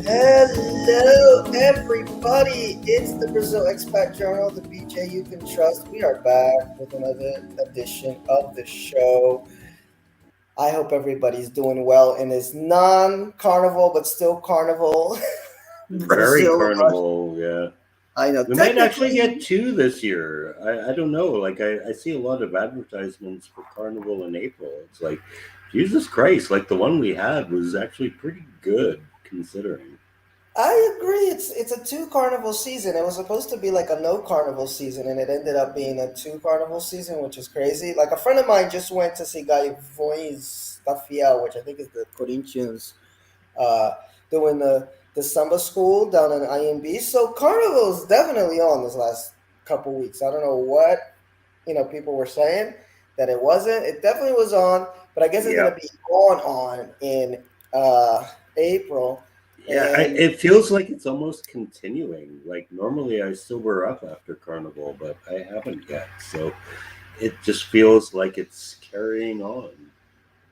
Hello, everybody. It's the Brazil Expat Journal, the BJ you can trust. We are back with another edition of the show. I hope everybody's doing well in this non-carnival but still carnival Very Brazil rush. carnival, yeah. I know. We might actually get two this year. I don't know. Like I see a lot of advertisements for carnival in April. It's like, Jesus Christ! Like the one we had was actually pretty good considering. I agree. It's a two carnival season. It was supposed to be like a no carnival season, and it ended up being a two carnival season, which is crazy. Like a friend of mine just went to see Gaivões da Fiel, which I think is the Corinthians, uh, doing the samba school down in IMB. So carnival is definitely on this last couple weeks. I don't know what people were saying that it wasn't. It definitely was on, but I guess it's gonna be on in April. Yeah, it feels like it's almost continuing. Like normally I sober up after carnival, but I haven't yet. So it just feels like it's carrying on.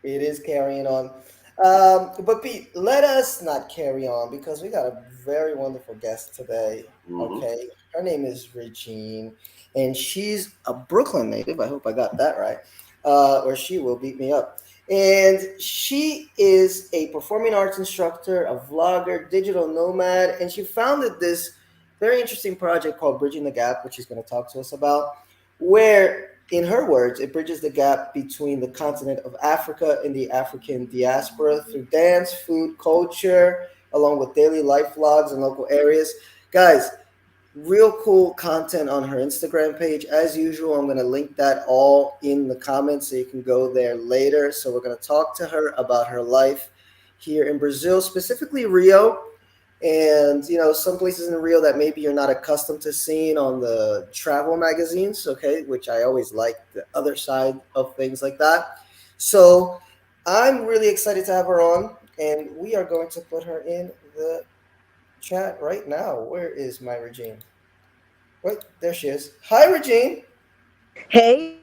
It is carrying on. But Pete, let us not carry on because we got a very wonderful guest today. Mm-hmm. Okay. Her name is Régine, and she's a Brooklyn native. I hope I got that right. Or she will beat me up. And she is a performing arts instructor, a vlogger, digital nomad, and she founded this very interesting project called Bridging the Gap, which she's going to talk to us about, where, in her words, it bridges the gap between the continent of Africa and the African diaspora through dance, food, culture, along with daily life vlogs in local areas. Guys, real cool content on her Instagram page. As usual, I'm going to link that all in the comments so you can go there later. So we're going to talk to her about her life here in Brazil, specifically Rio, and some places in Rio that maybe you're not accustomed to seeing on the travel magazines, okay, which I always like the other side of things like that. So I'm really excited to have her on, and we are going to put her in the chat right now. Where is my Régine? Wait, there she is. Hi, Régine. Hey,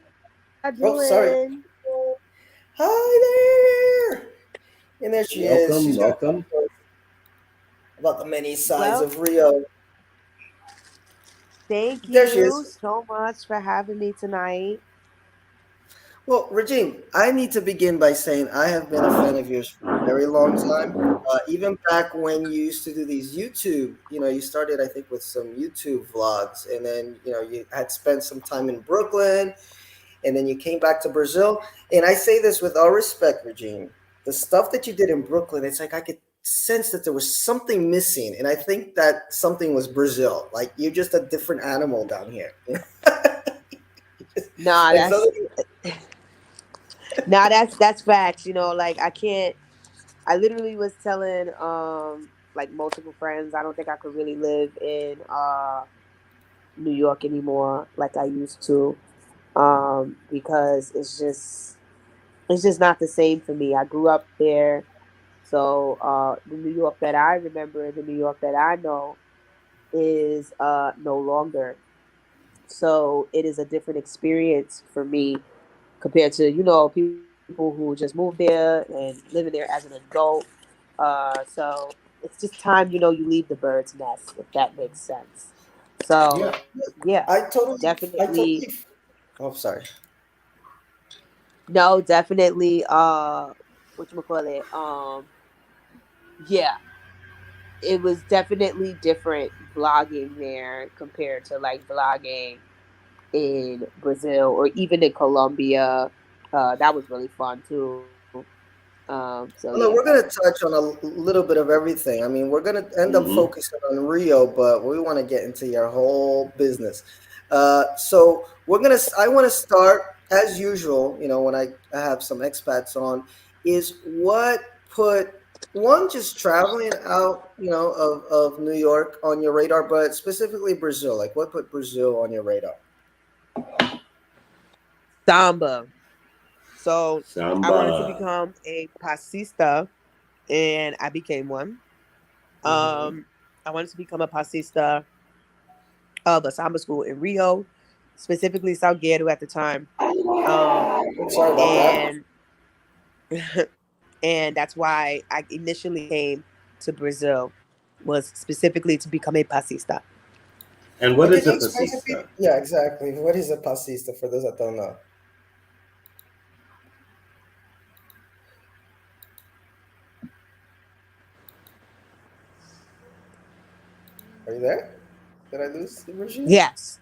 how Oh, sorry. doing? Hi there. And there she is. She's going to Welcome. talk to us about the many sides Well, of Rio. thank There she you is. so much for having me tonight. Well, Régine, I need to begin by saying I have been a fan of yours for a very long time. Even back when you used to do these YouTube, you started, I think, with some YouTube vlogs, and then, you had spent some time in Brooklyn, and then you came back to Brazil. And I say this with all respect, Régine. The stuff that you did in Brooklyn, it's like I could sense that there was something missing, and I think that something was Brazil. Like you're just a different animal down here. Nah, Like something. that's facts. Like I literally was telling like multiple friends, I don't think I could really live in New York anymore like I used to. Because it's just not the same for me. I grew up there. So the New York that I remember, the New York that I know is no longer. So it is a different experience for me compared to, people who just moved there and living there as an adult. So it's just time, you leave the bird's nest, if that makes sense. So Yeah, yeah, I totally, I definitely. totally. Oh, sorry. No, definitely. Whatchamacallit? Yeah, it was definitely different vlogging there compared to like vlogging in Brazil or even in Colombia. That was really fun too. So Well, yeah. no, we're going to touch on a little bit of everything. I mean, we're going to end up Mm-hmm. focusing on Rio, but we want to get into your whole business. So I want to start as usual, when I have some expats on, is what put one just traveling out, of New York on your radar, but specifically Brazil. Like what put Brazil on your radar? Samba. So I wanted to Samba. become a pasista, and I became one. Mm-hmm. I wanted to become a pasista of a samba school in Rio, specifically Salgueiro at the time. Um, I'm sorry about that. and and that's why I initially came to Brazil, was specifically to become a pasista. And And what could is you a explain to people? pasista? Yeah, exactly. What is a pasista for those that don't know? Are you there? Did I lose the Regine? Yes.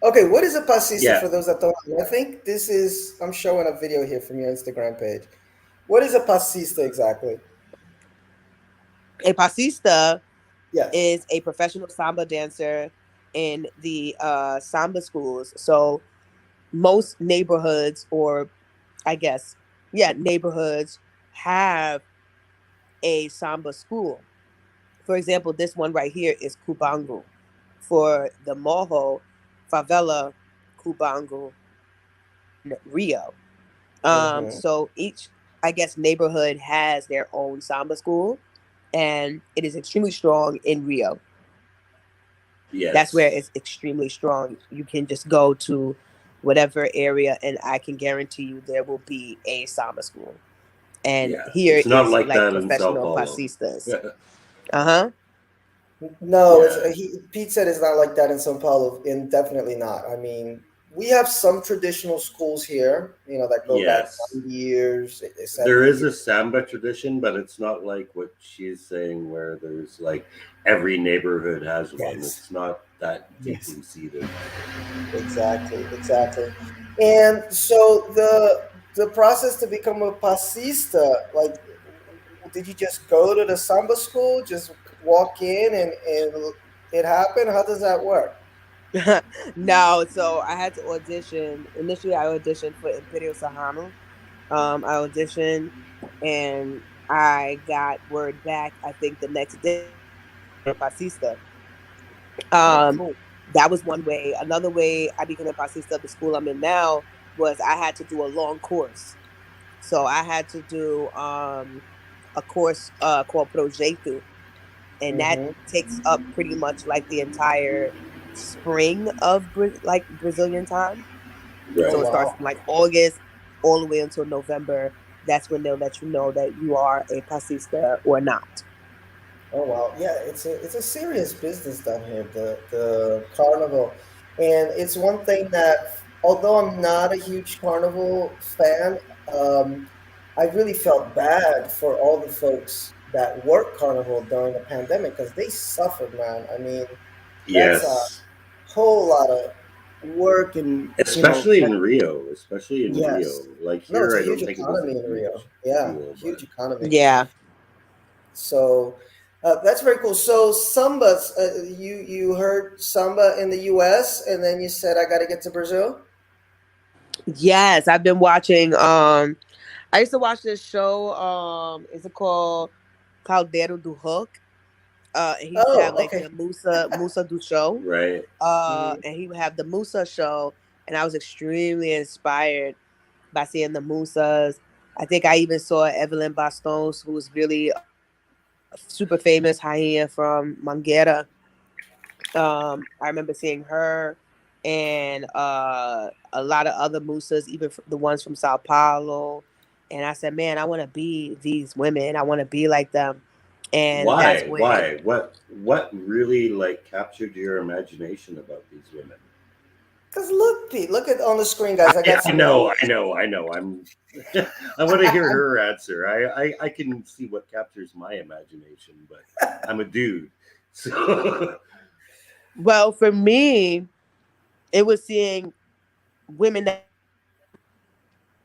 Okay, what is a pasista Yeah. for those that don't know? I think this is, I'm showing a video here from your Instagram page. What is a pasista exactly? A pasista Yes. is a professional samba dancer in the samba schools. So most neighborhoods, or I guess, yeah, neighborhoods have a samba school. For example, this one right here is Kubangu. For the Moho favela, Kubangu in Rio. Mm-hmm. So each, I guess, neighborhood has their own samba school, and it is extremely strong in Rio. That's where Yes. it's extremely strong. You can just go to whatever area, and I can guarantee you there will be a samba school. And Yeah. here It's not is like like that in Sao professional Paulo. pasistas. Uh huh. No, it's Yeah. Pete said it's not like that in São Paulo, and definitely not. I mean, we have some traditional schools here, that go back Yes. 90 years, There 70 is years. a samba tradition, but it's not like what she's saying, where there's like every neighborhood has one. Yes, It's not that yes, deeply seated. exactly, exactly. And so the process to become a passista, like, did you just go to the samba school, just walk in and it happened? How does that work? No, so I had to audition. Initially, I auditioned for Imperial Sahano. I auditioned, and I got word back, I think the next day, a pasista. Oh, Um, cool. that was one way. Another way I became a pasista of the school I'm in now was I had to do a long course. So I had to do a course called Projeto, and that Mm-hmm. takes up pretty much like the entire spring of like Brazilian time. Oh, So Right. it starts wow. from like August all the way until November. That's when they'll let you know that you are a pasista or not. Oh wow, yeah, it's a serious business down here, the carnival, and it's one thing that, although I'm not a huge carnival fan, I really felt bad for all the folks that work carnival during the pandemic because they suffered, man. I mean, that's a Yes. whole lot of work, and Especially in Rio. Especially in Rio. yes, Like no, it's here, a I huge don't think it was a economy in Rio. huge Yeah, deal, but huge economy. Yeah. So that's very cool. So sambas, you heard samba in the U.S. and then you said I got to get to Brazil. Yes, I've been watching. I used to watch this show. Is it called Caldeiro do Hook? And he used to have Oh, like okay. the Musa do show. right. Mhm. And he would have the Musa show, and I was extremely inspired by seeing the Musas. I think I even saw Evelyn Bastos, who was really super famous hyena from Mangueira. I remember seeing her and a lot of other Musas, even the ones from Sao Paulo. And I said, man, I want to be these women. I want to be like them. And that's Why? when, Why? What really like captured your imagination about these women? Because look, Pete, look at on the screen, guys. I got I some know, I images. know, I know. I'm I want to hear her answer. I can see what captures my imagination, but I'm a dude. So well, for me, it was seeing women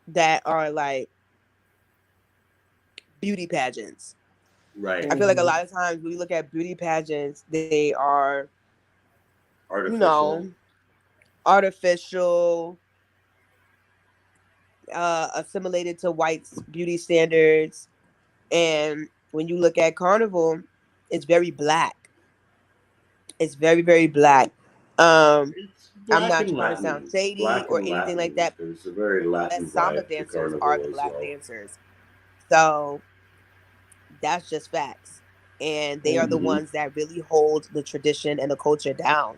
that are like beauty pageants. right. I feel like a Hmm. lot of times when you look at beauty pageants, they are, you Artificial. know, artificial, assimilated to white beauty standards. And when you look at Carnival, it's very black. It's very, very black. Um, I'm black not and trying to sound Latin, shady black or and anything like Latin. that. There's a very The Latin samba vibe to dancers are the Carnival as black well. dancers. So that's just facts. And they are the Mhm. Hmm. ones that really hold the tradition and the culture down.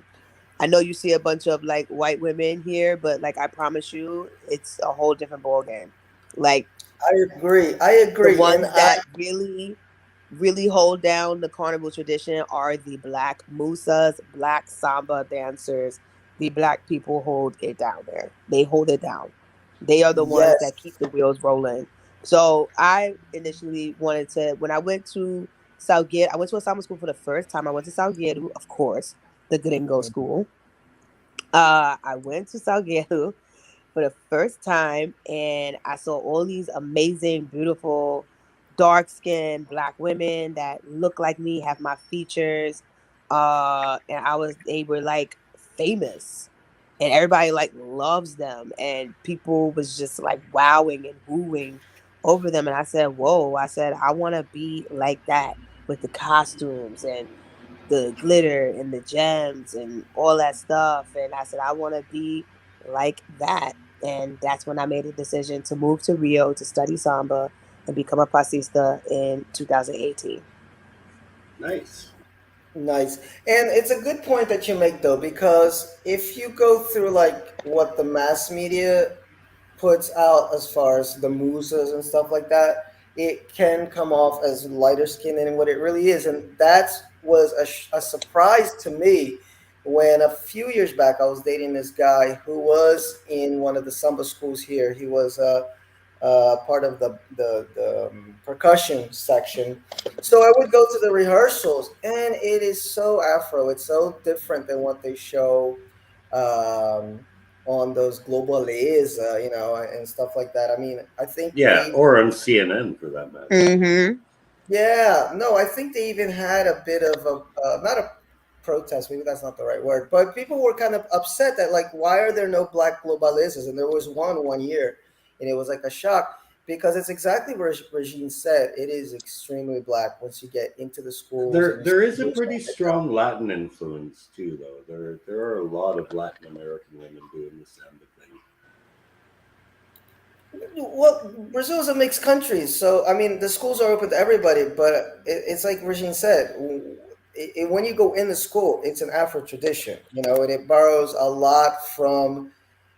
I know you see a bunch of like white women here, but like I promise you, it's a whole different ball game. Like I agree. I the agree, and ones that really hold down the carnival tradition are the black musas, black samba dancers. The black people hold it down there. They hold it down. They are the ones that keep yes. the wheels rolling. So I initially wanted to, when I went to Salguero, I went to a summer school for the first time. I went to Salguero, of course, the gringo school. I went to Salguero for the first time and I saw all these amazing, beautiful, dark skinned black women that look like me, have my features. And they were like famous. And everybody like loves them. And people was just like wowing and wooing over them. And I said, whoa, I said, I wanna be like that with the costumes and the glitter and the gems and all that stuff. And I said, I want to be like that. And that's when I made a decision to move to Rio to study samba and become a pasista in 2018. Nice. Nice. And it's a good point that you make though, because if you go through like what the mass media puts out as far as the musas and stuff like that, it can come off as lighter skin than what it really is. And that was a surprise to me when a few years back I was dating this guy who was in one of the samba schools here. He was part of the percussion section. So I would go to the rehearsals, and it is so Afro. It's so different than what they show um, on those globales, and stuff like that. I mean, I think Yeah, they, or on CNN for that matter. Mm-hmm. yeah, no, I think they even had a bit of a, not a protest, maybe that's not the right word, but people were kind of upset that, like, why are there no black globalistas? And there was one year, and it was like a shock because it's exactly what Regine said. It is extremely black once you get into the schools and There you there see is a who's pretty on the ground. strong Latin influence too, though. There are a lot of Latin American women doing the samba thing. Well, Brazil is a mixed country, so I mean the schools are open to everybody. But it's like Regine said, when you go in the school, it's an Afro tradition, and it borrows a lot from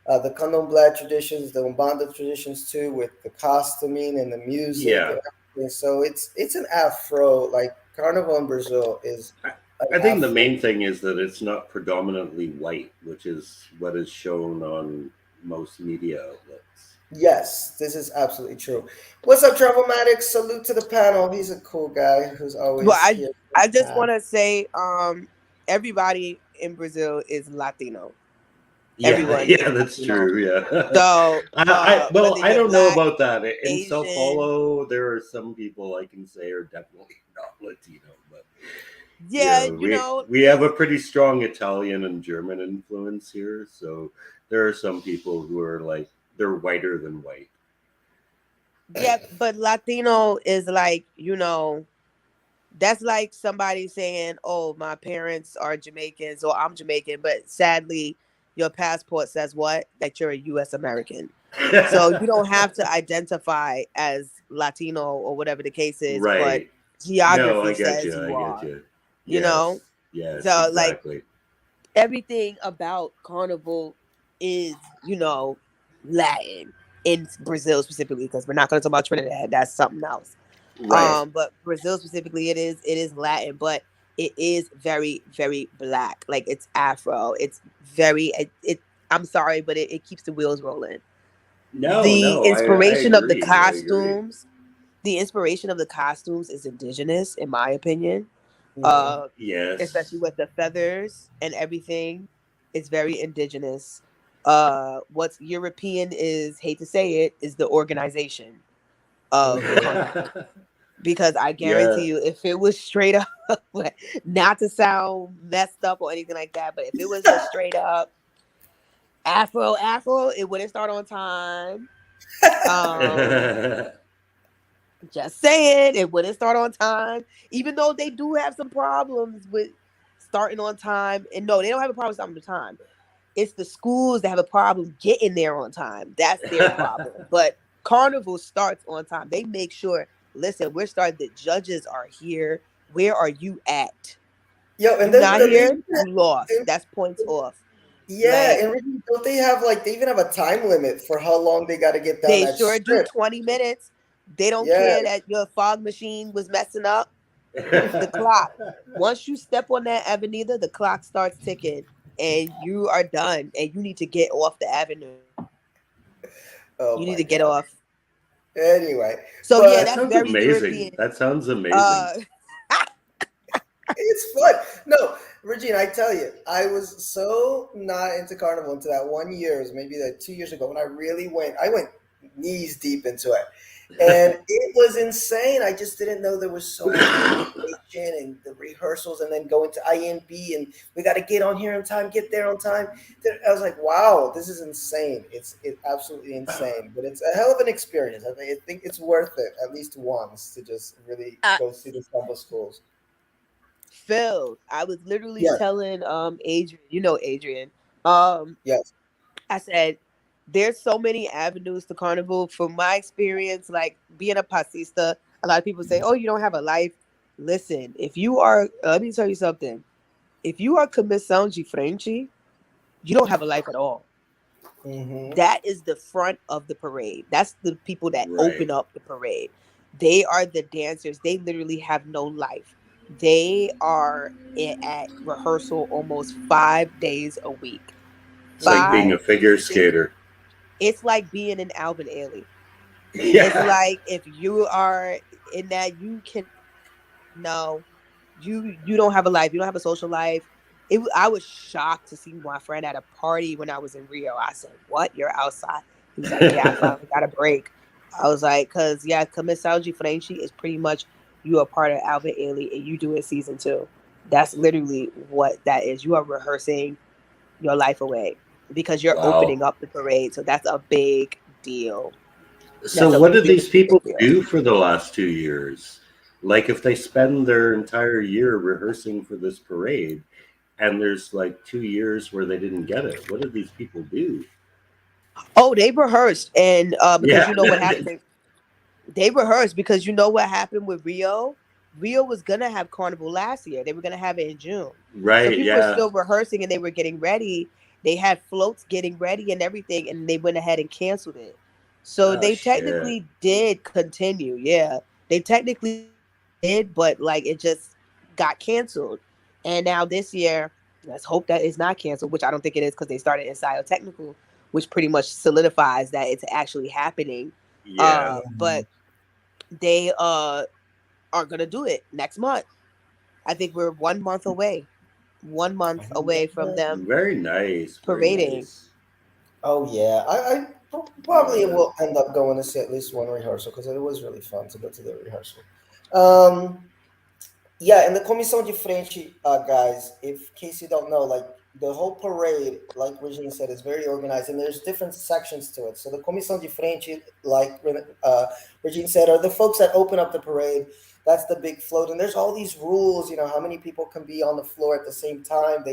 the candomblé traditions, the umbanda traditions too, with the costuming and the music Yeah, and everything. So it's an Afro, like Carnival in Brazil is I, an I think the Afro. main thing is that it's not predominantly white, which is what is shown on most media outlets. Yes, this is absolutely true. What's up, Travelmatic? Salute to the panel. He's a cool guy who's Well, always I here. I just want to say, everybody in Brazil is Latino. Yeah, Everyone is yeah, that's Latino. true. Yeah, So, well, whether I you're don't know black, about that. In Sao Asian, Paulo, there are some people I can say are definitely not Latino, but yeah, we have a pretty strong Italian and German influence here, so there are some people who are like they're whiter than white. yeah, but Latino is like, that's like somebody saying, "Oh, my parents are Jamaicans or I'm Jamaican," but sadly, your passport says what? That you're a US American. So you don't have to identify as Latino or whatever the case is, but Right. No, geography I get says you. you I get are, you. you know? Yes. Yes, So like exactly. everything about carnival is, Latin in Brazil specifically, because we're not going to talk about Trinidad. That's something else. Right. But Brazil specifically, it is Latin, but it is very, very black. Like it's Afro. It's very it. I'm sorry, but it keeps the wheels rolling. No, The no, I inspiration of the agree. I agree. costumes, the inspiration of the costumes is indigenous, in my opinion. Mhm. Uh, Especially Yes. with the feathers and everything, it's very indigenous. What's European is, hate to say it, is the organization of carnival. Because I Yeah. guarantee you, if it was straight up, not to sound messed up or anything like that, but if it was just straight up Afro, it wouldn't start on time. Um, just saying, it wouldn't start on time, even though they do have some problems with starting on time. And no, they don't have a problem starting on time. It's the schools that have a problem getting there on time. That's their problem. But Carnival starts on time. They make sure, listen, we're starting, the judges are here. Where are you at? Yo, and You then not they, here, you lost. and, That's points off. yeah, Like, and really, don't they have like they even have a time limit for how long they got to get down they that sure do. strip? 20 minutes. They don't Yeah. care that your fog machine was messing up. The clock. Once you step on that avenida, the clock starts ticking and you are done and you need to get off the avenue. Oh You need my to get god. off. Anyway, So yeah, That but that's sounds very amazing. European. That sounds amazing. Uh it's fun. No, Regina, I tell you, I was so not into carnival until that 1 year, it was maybe like 2 years ago when I really went. I went knees deep into it, and it was insane. I just didn't know there was so much preparation and the rehearsals, and then going to INB, and we got to get on here on time, get there on time. I was like, wow, this is insane. It's absolutely insane, but it's a hell of an experience. I think it's worth it at least once to just really uh, go see the samba schools. Phil, I was literally Yes, telling Adrian, you know Adrian. Um yes. I said there's so many avenues to carnival. From my experience, like being a pasista, a lot of people say, "Oh, you don't have a life." Listen, if you are, let me tell you something. If you are comissão de frente, you don't have a life at all. Mm-hmm. That is the front of the parade. That's the people that Right. open up the parade. They are the dancers. They literally have no life. They are at rehearsal almost 5 days a week. It's like being Mm-hmm. a Five figure days. skater. It's like being in Alvin Ailey. It's Yeah. like if you are in that, you can no, you don't have a life. You don't have a social life. I was shocked to see my friend at a party when I was in Rio. I said, "What? You're outside?" He was like, "Yeah, I finally got a break." I was like, "Cause yeah, Commissão de Frente is pretty much you are part of Alvin Ailey and you do it season 2. That's literally what that is. You are rehearsing your life away because you're Wow. opening up the parade. So that's a big deal. So, That's a what do really these people big deal." do for the last 2 years? Like, if they spend their entire year rehearsing for this parade, and there's like 2 years where they didn't get it, what do these people do? Oh, they rehearsed, and because Yeah. you know what happened. They rehearsed because you know what happened with Rio. Rio was gonna have carnival last year. They were gonna have it in June. So Right. people were Yeah. still rehearsing and they were getting ready. They had floats getting ready and everything, and they went ahead and canceled it. So Oh they shit. technically did continue. Yeah, they technically did, but like it just got canceled. And now this year, let's hope that it's not canceled, which I don't think it is because they started in Scio Technical, which pretty much solidifies that it's actually happening. Yeah. Mm-hmm. But they are gonna do it next month. I think we're 1 month away. 1 month away from them Very nice. Very parading. nice. Oh yeah, probably Yeah. will end up going to see at least one rehearsal because it was really fun to go to the rehearsal. Um, yeah, and the Comissão de Frente, guys, if in case you don't know, like the whole parade, like Regine said, is very organized, and there's different sections to it. So the Comissão de Frente, like Regine said, are the folks that open up the parade. That's the big float, and there's all these rules. You know how many people can be on the floor at the same time.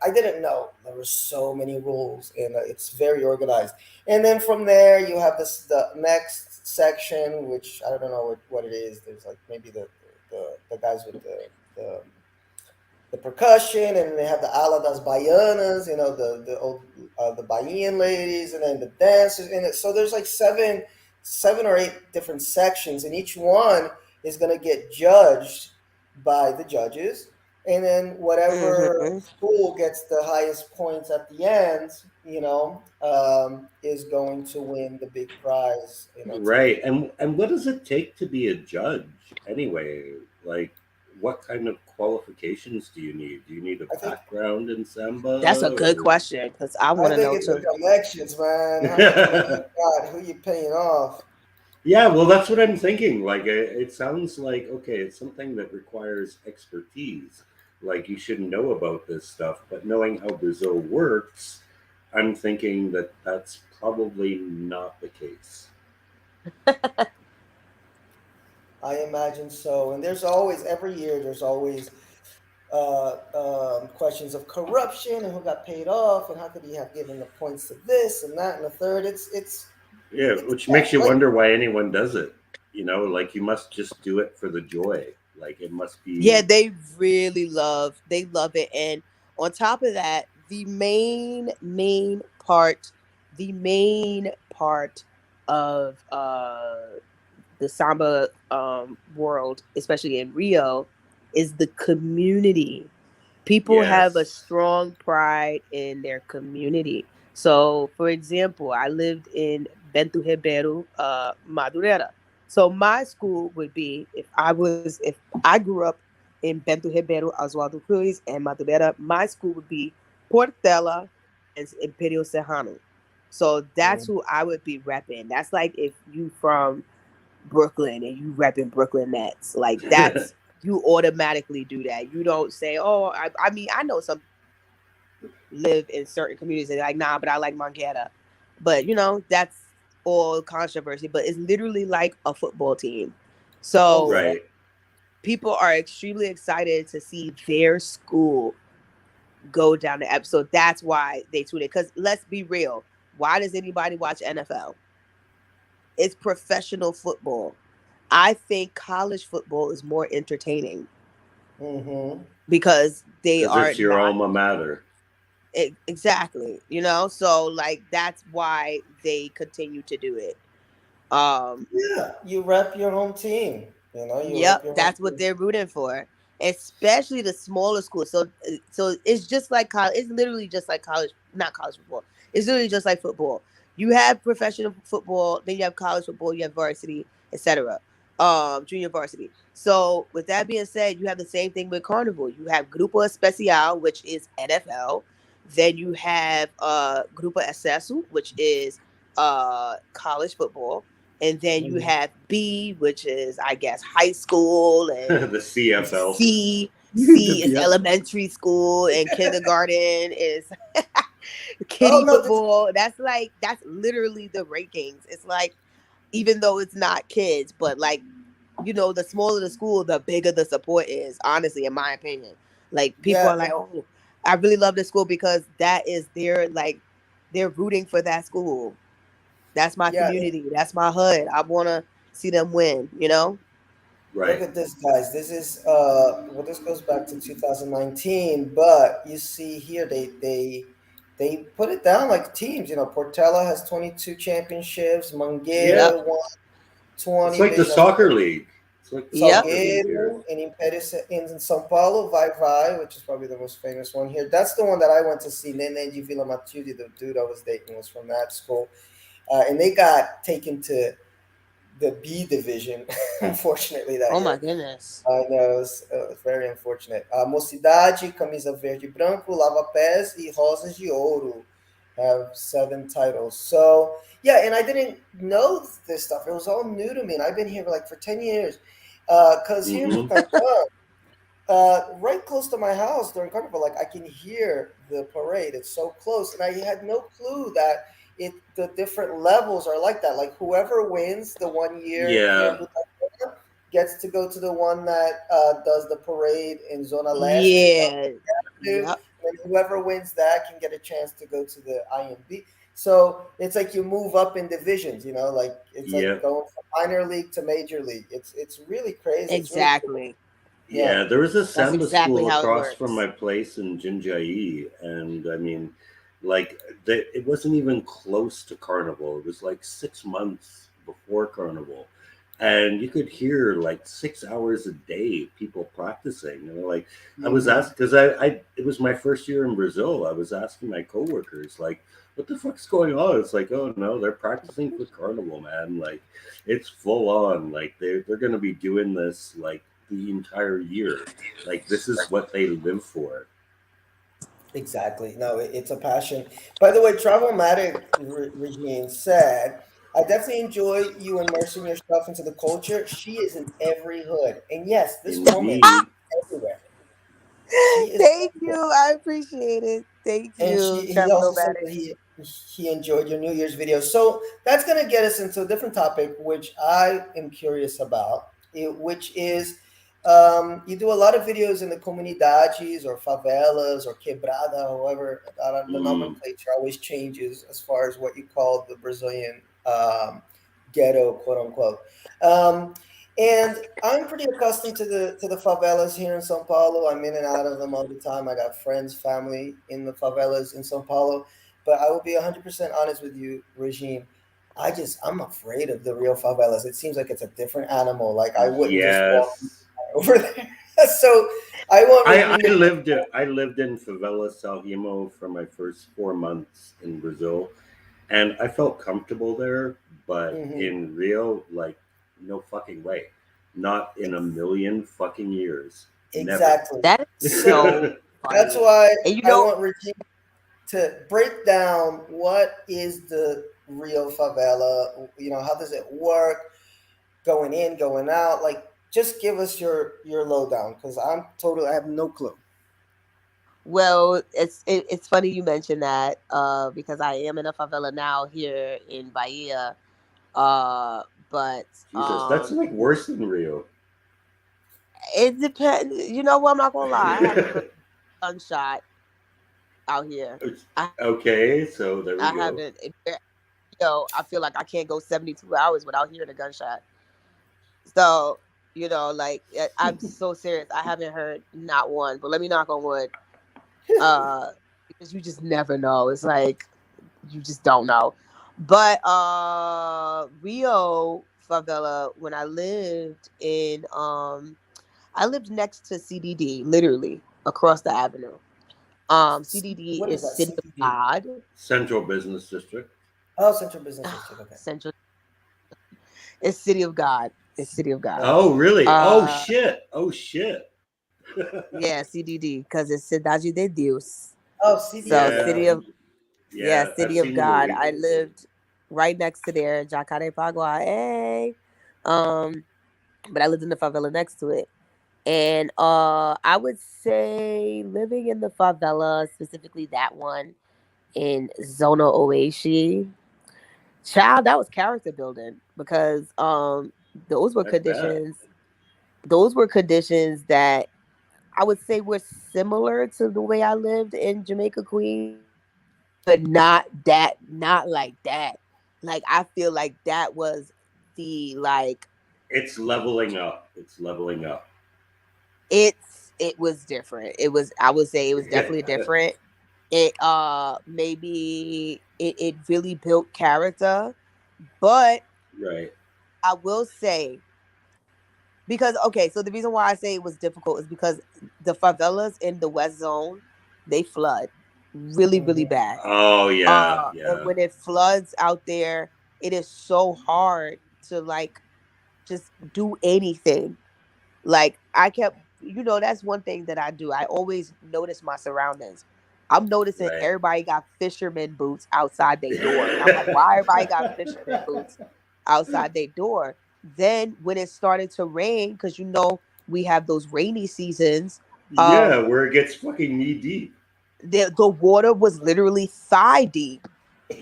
I didn't know there were so many rules, and it's very organized. And then from there, you have the next section, which I don't know what it is. There's like maybe the guys with the percussion, and they have the ala das baianas, the old the Bahian ladies, and then the dancers. And so there's like seven or eight different sections, and each one is gonna get judged by the judges, and then whatever Hmm. school gets the highest points at the end, is going to win the big prize. Right. And what does it take to be a judge anyway? Like, what kind of qualifications do you need? Do you need a I think background in That's a samba good or question because I I want to think know it's the too. connections, man. How much money you got? Who you paying off? Yeah, well, that's what I'm thinking. Like, it sounds like, okay, it's something that requires expertise. Like, you should know about this stuff, but knowing how Brazil works, I'm thinking that that's probably not the case. I imagine so. And there's always every year there's always questions of corruption and who got paid off and how could he have given the points to this and that and the third. Yeah, It's which makes you like wonder why anyone does it. Like you must just do it for the joy. Like it must Yeah, be. they really love it. And on top of that, the main part of the samba world, especially in Rio, is the community. People have a Yes. strong pride in their community. So, for example, I lived in Bento Ribeiro, Madureira. So my school would be if I grew up in Bento Ribeiro, Oswaldo Cruz, and Madureira, my school would be Portela and Imperial Serrano. So that's mm, who I would be repping. That's like if you from Brooklyn and you repping Brooklyn Nets. Like that's you automatically do that. You don't say, "Oh, I mean, I know some people live in certain communities and they're like, nah, but I like Margetta." But that's all controversy. But it's literally like a football team. oh So yeah, Right. people are extremely excited to see their school go down the episode. That's why they tune in. Because let's be real, why does anybody watch NFL? It's professional football. I think college football is more entertaining mm-hmm. because they Because are it's your not alma mater. exactly, so like that's why they continue to do it. Um Yeah, you rep your home team. You rep Yep, your home that's what team. they're rooting for, especially the smaller schools. So it's just like college. It's literally just like college, not college football. It's literally just like football. You have professional football, then you have college football, you have varsity, etc. Junior varsity. So with that being said, you have the same thing with carnival. You have Grupo Especial, which is NFL. Then you have Grupo Acesso, which is college football, and then you Mm. have B, which is I guess high school, and The CFL. C is Yep. elementary school, and kindergarten is Oh kiddie no, this, football. That's literally the rankings. It's like even though it's not kids, but like the smaller the school, the bigger the support is. Honestly, in my opinion, like people yeah, are like, oh, I really love this school because that is their like they're rooting for that school. That's my yeah. community. That's my hood. I want to see them win. Look Right. at this, guys. This is well, this goes back to 2019, but you see here they put it down like teams. Portela has 22 championships. Yep. Mangueira won It's 20. like the Beija soccer league. It's like the Yep. soccer league here. Salgueiro in Império in São Paulo, Vai Vai, which is probably the most famous one here. That's the one that I went to see. Nene de Vila Matilde, the dude I was dating, was from that school, and they got taken to the B division, unfortunately, that Oh my year. goodness. I know, it was very unfortunate. Mocidade, Camisa Verde e Branco, Lava Pés e Rosas de Ouro have 7 titles. So, yeah, and I didn't know this stuff. It was all new to me, and I've been here for 10 years. Because here in Hmm. Butantan, right close to my house during Carnival, like I can hear the parade. It's so close, and I had no clue that the different levels are like that. Like whoever wins the one year here in Yeah. Butantan gets to go to the one that does the parade in Zona Leste. Yeah. And Yep. whoever wins that can get a chance to go to the IMB. So it's like you move up in divisions. Like it's like Yep. going from minor league to major league. It's really crazy. It's really cool. Exactly. Yeah. Yeah, there was a That's samba exactly school how it across from works. my place in Jinjai, and I mean, like, it wasn't even close to Carnival. It was like 6 months before Carnival, and you could hear like 6 hours a day people practicing. Like, I was Mhm. asked because it was my first year in Brazil. I was asking my coworkers like, "What the fuck's going on?" It's like, "Oh no, they're practicing for Carnival, man. Like, it's full on. Like, they're gonna be doing this like." The entire year. Like this is what they live for. Exactly. No, it's a passion. By the way, Travelmatic Regine said, I definitely enjoy you immersing yourself into the culture. She is in every hood. And yes, this woman Indeed. is everywhere. She is Thank you. everywhere. I appreciate it. Thank And you, he also said Travelomatic. that he enjoyed your New Year's video. So that's gonna get us into a different topic, which I am curious about, which is You do a lot of videos in the comunidades or favelas or quebrada, however, the Mm, nomenclature always changes as far as what you call the Brazilian ghetto, quote unquote. Um, and I'm pretty accustomed to the favelas here in São Paulo. I'm in and out of them all the time. I got friends, family in the favelas in São Paulo. But I will be 100% honest with you, Regine. I'm afraid of the Rio Favelas. It seems like it's a different animal. Like I wouldn't just walk yes. over there. So I want I, Regine I to. lived I lived in Favela Salguimo for my first 4 months in Brazil, and I felt comfortable there. But Mhm. in Rio, like, no fucking way, not in a million fucking years, never. Exactly. That is So so that's funny. why And you I know, want Regine to break down what is the Rio Favela. How does it work? Going in, going out. Like, just give us your lowdown because I have no clue. well, it's funny you mentioned that because I am in a favela now here in Bahia. Uh, but Jesus, that's like worse than Rio. it depends. You know what? I'm not gonna lie. I haven't heard a gunshot out here. I Okay, so there we I go. haven't. I feel like I can't go 72 hours without hearing a gunshot. So, like I'm so serious. I haven't heard not one. But let me knock on wood. Uh, because you just never know. It's like you just don't know. But Rio favela, when I lived next to CDD, literally across the avenue. CDD What is is that? City of CBD? God. Central Business District. Oh, Central Business District. Ah, Okay. Central. It's City of God. It's City of God. Oh, really? Oh, Uh, shit. Oh, shit. yeah, CDD because it's Cidade de Deus. Oh, So CBD. Yeah, City Okay. of Yeah, yeah. I've City of seen the God. movie. I lived right next to there, Jacarepaguá. Hey. Um, but I lived in the favela next to it. And I would say living in the favela, specifically that one in Zona Oishi, child, that was character building because those were I bet. conditions those were conditions that I would say were similar to the way I lived in Jamaica Queens, but not like that. Like I feel like that was the like It's leveling up. It's leveling up. it was different. It was I would say it was definitely different. It maybe it really built character, but Right. I will say because okay, so the reason why I say it was difficult is because the favelas in the West Zone, they flood really, really Mhm. bad. Oh, yeah. And Yeah. when it floods out there, it is so hard to like just do anything. Like I kept, that's one thing that I do. I always notice my surroundings. I'm noticing Right. everybody got fisherman boots outside their door, and I'm like, why everybody got fisherman boots outside their door? Then when it started to rain, because we have those rainy seasons, Yeah, um, where it gets fucking knee deep. the water was literally thigh deep.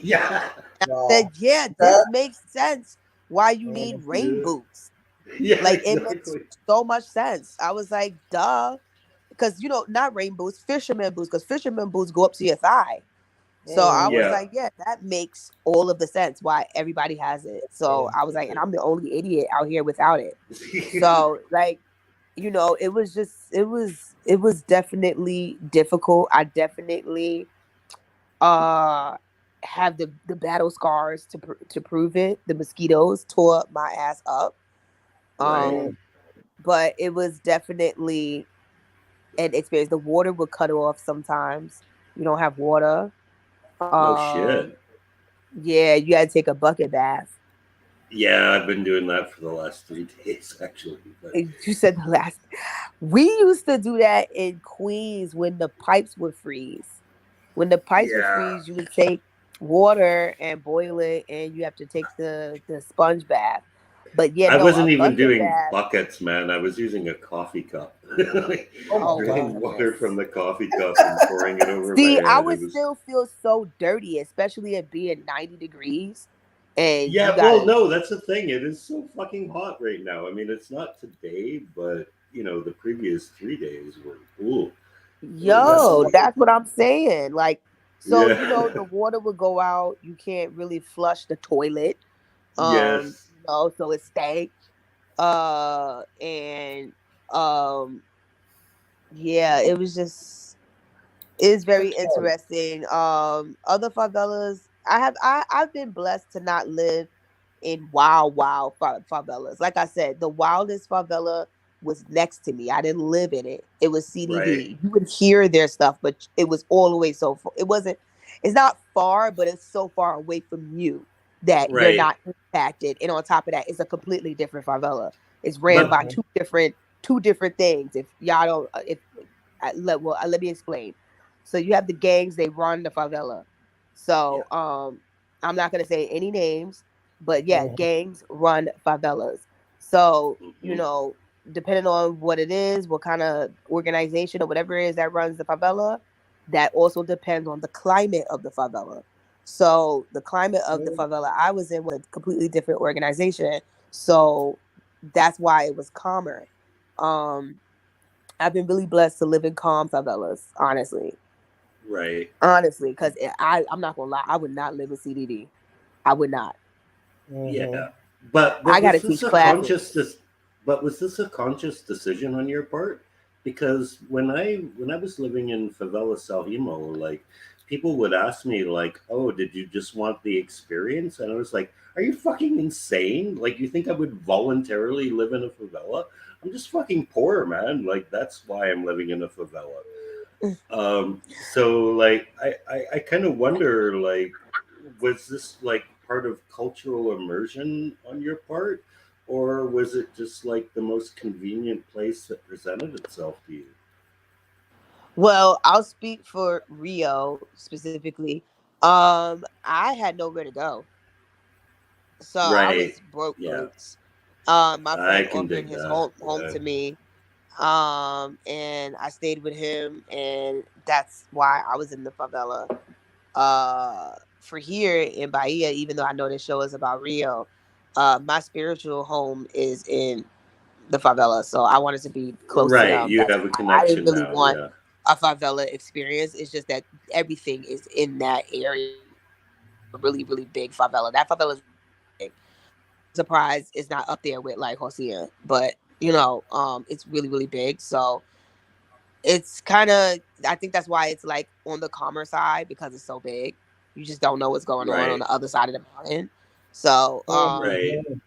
Yeah. Wow. Said, yeah, That. this makes sense. Why you need Mhm. rain Yeah. boots? Yeah, Like it makes exactly. so much sense. I was like, duh, because not rain boots, fisherman boots, because fisherman boots go up to your thigh. So I was Yeah. Mhm. like, yeah, that makes all of the sense why everybody has it. So I was like, and I'm the only idiot out here without it. So like, it was definitely difficult. I definitely uh have the battle scars to prove it. The mosquitoes tore my ass up. Right. Um, but it was definitely an experience. The water would cut off sometimes. You don't have water. No shit. Yeah, you had to take a bucket bath. Yeah, I've been doing that for the last 3 days, actually. But You said the last. We used to do that in Queens when the pipes would freeze. When the pipes would yeah, freeze, you would take water and boil it, and you have to take the sponge bath. But yeah, I no, a wasn't even bucket doing bath. buckets, man. I was using a coffee cup. Like, Oh my Oh my God. drinking water from goodness. the coffee cup and pouring it over my See, I head. would It was. still feel so dirty, especially it being 90 degrees, and you Yeah, well, gotta. no, that's the thing. It is so fucking hot right now. I mean, it's not today, but the previous 3 days were ooh, ooh, Yes, Yo, yes. that's what I'm saying. Like, so yeah, the water would go out. You can't really flush the toilet. yes, So it stank. And yeah, it was just it's very Okay. interesting. Other favelas, I've been blessed to not live in favelas. Like I said, the wildest favela was next to me. I didn't live in it. It was right, CDD. You would hear their stuff, but it was all the way so far. It wasn't. It's not far, but it's so far away from you that you're right. not impacted. And on top of that, it's a completely different favela. It's ran But by Mhm. two different things. If y'all don't, if let me explain. So you have the gangs, they run the favela. yeah, So I'm not gonna say any names, but yeah, Mhm. gangs run favelas. So, hmm, depending on what it is, what kind of organization or whatever it is that runs the favela, that also depends on the climate of the favela. So the climate of the Mhm. favela I was in was a completely different organization. So that's why it was calmer. Um, I've been really blessed to live in calm favelas, honestly. right. Honestly, because I'm not gonna lie, I would not live in CDD. I would not. Yeah, Mhm. I but gotta was this teach a classes. but was this a conscious decision on your part? Because when I was living in favela Salhimo, like people would ask me like, "Oh, did you just want the experience?" And I was like, "Are you fucking insane? Like you think I would voluntarily live in a favela? I'm just fucking poor, man. Like that's why I'm living in a favela." So like I kind of wonder like was this like part of cultural immersion on your part or was it just like the most convenient place that presented itself to you? Well, I'll speak for Rio specifically. I had nowhere to go, so I Right. was broke Yeah. broke. My I friend can offered dig his that. home Yeah. to me. And I stayed with him, and that's why I was in the favela. For here in Bahia, even though I know this show is about Rio, my spiritual home is in the favela, so I wanted to be close to Right. them. You That's have a why I didn't connection really now. want Yeah. a favela experience. It's just that everything is in that area. A really, really big favela. That favela is big. I'm surprised it's not up there with like Hosea, but it's really, really big. So it's kind of, I think that's why it's like on the calmer side because it's so big. You just don't know what's going on Right. the other side of the mountain. So Right. Mhm.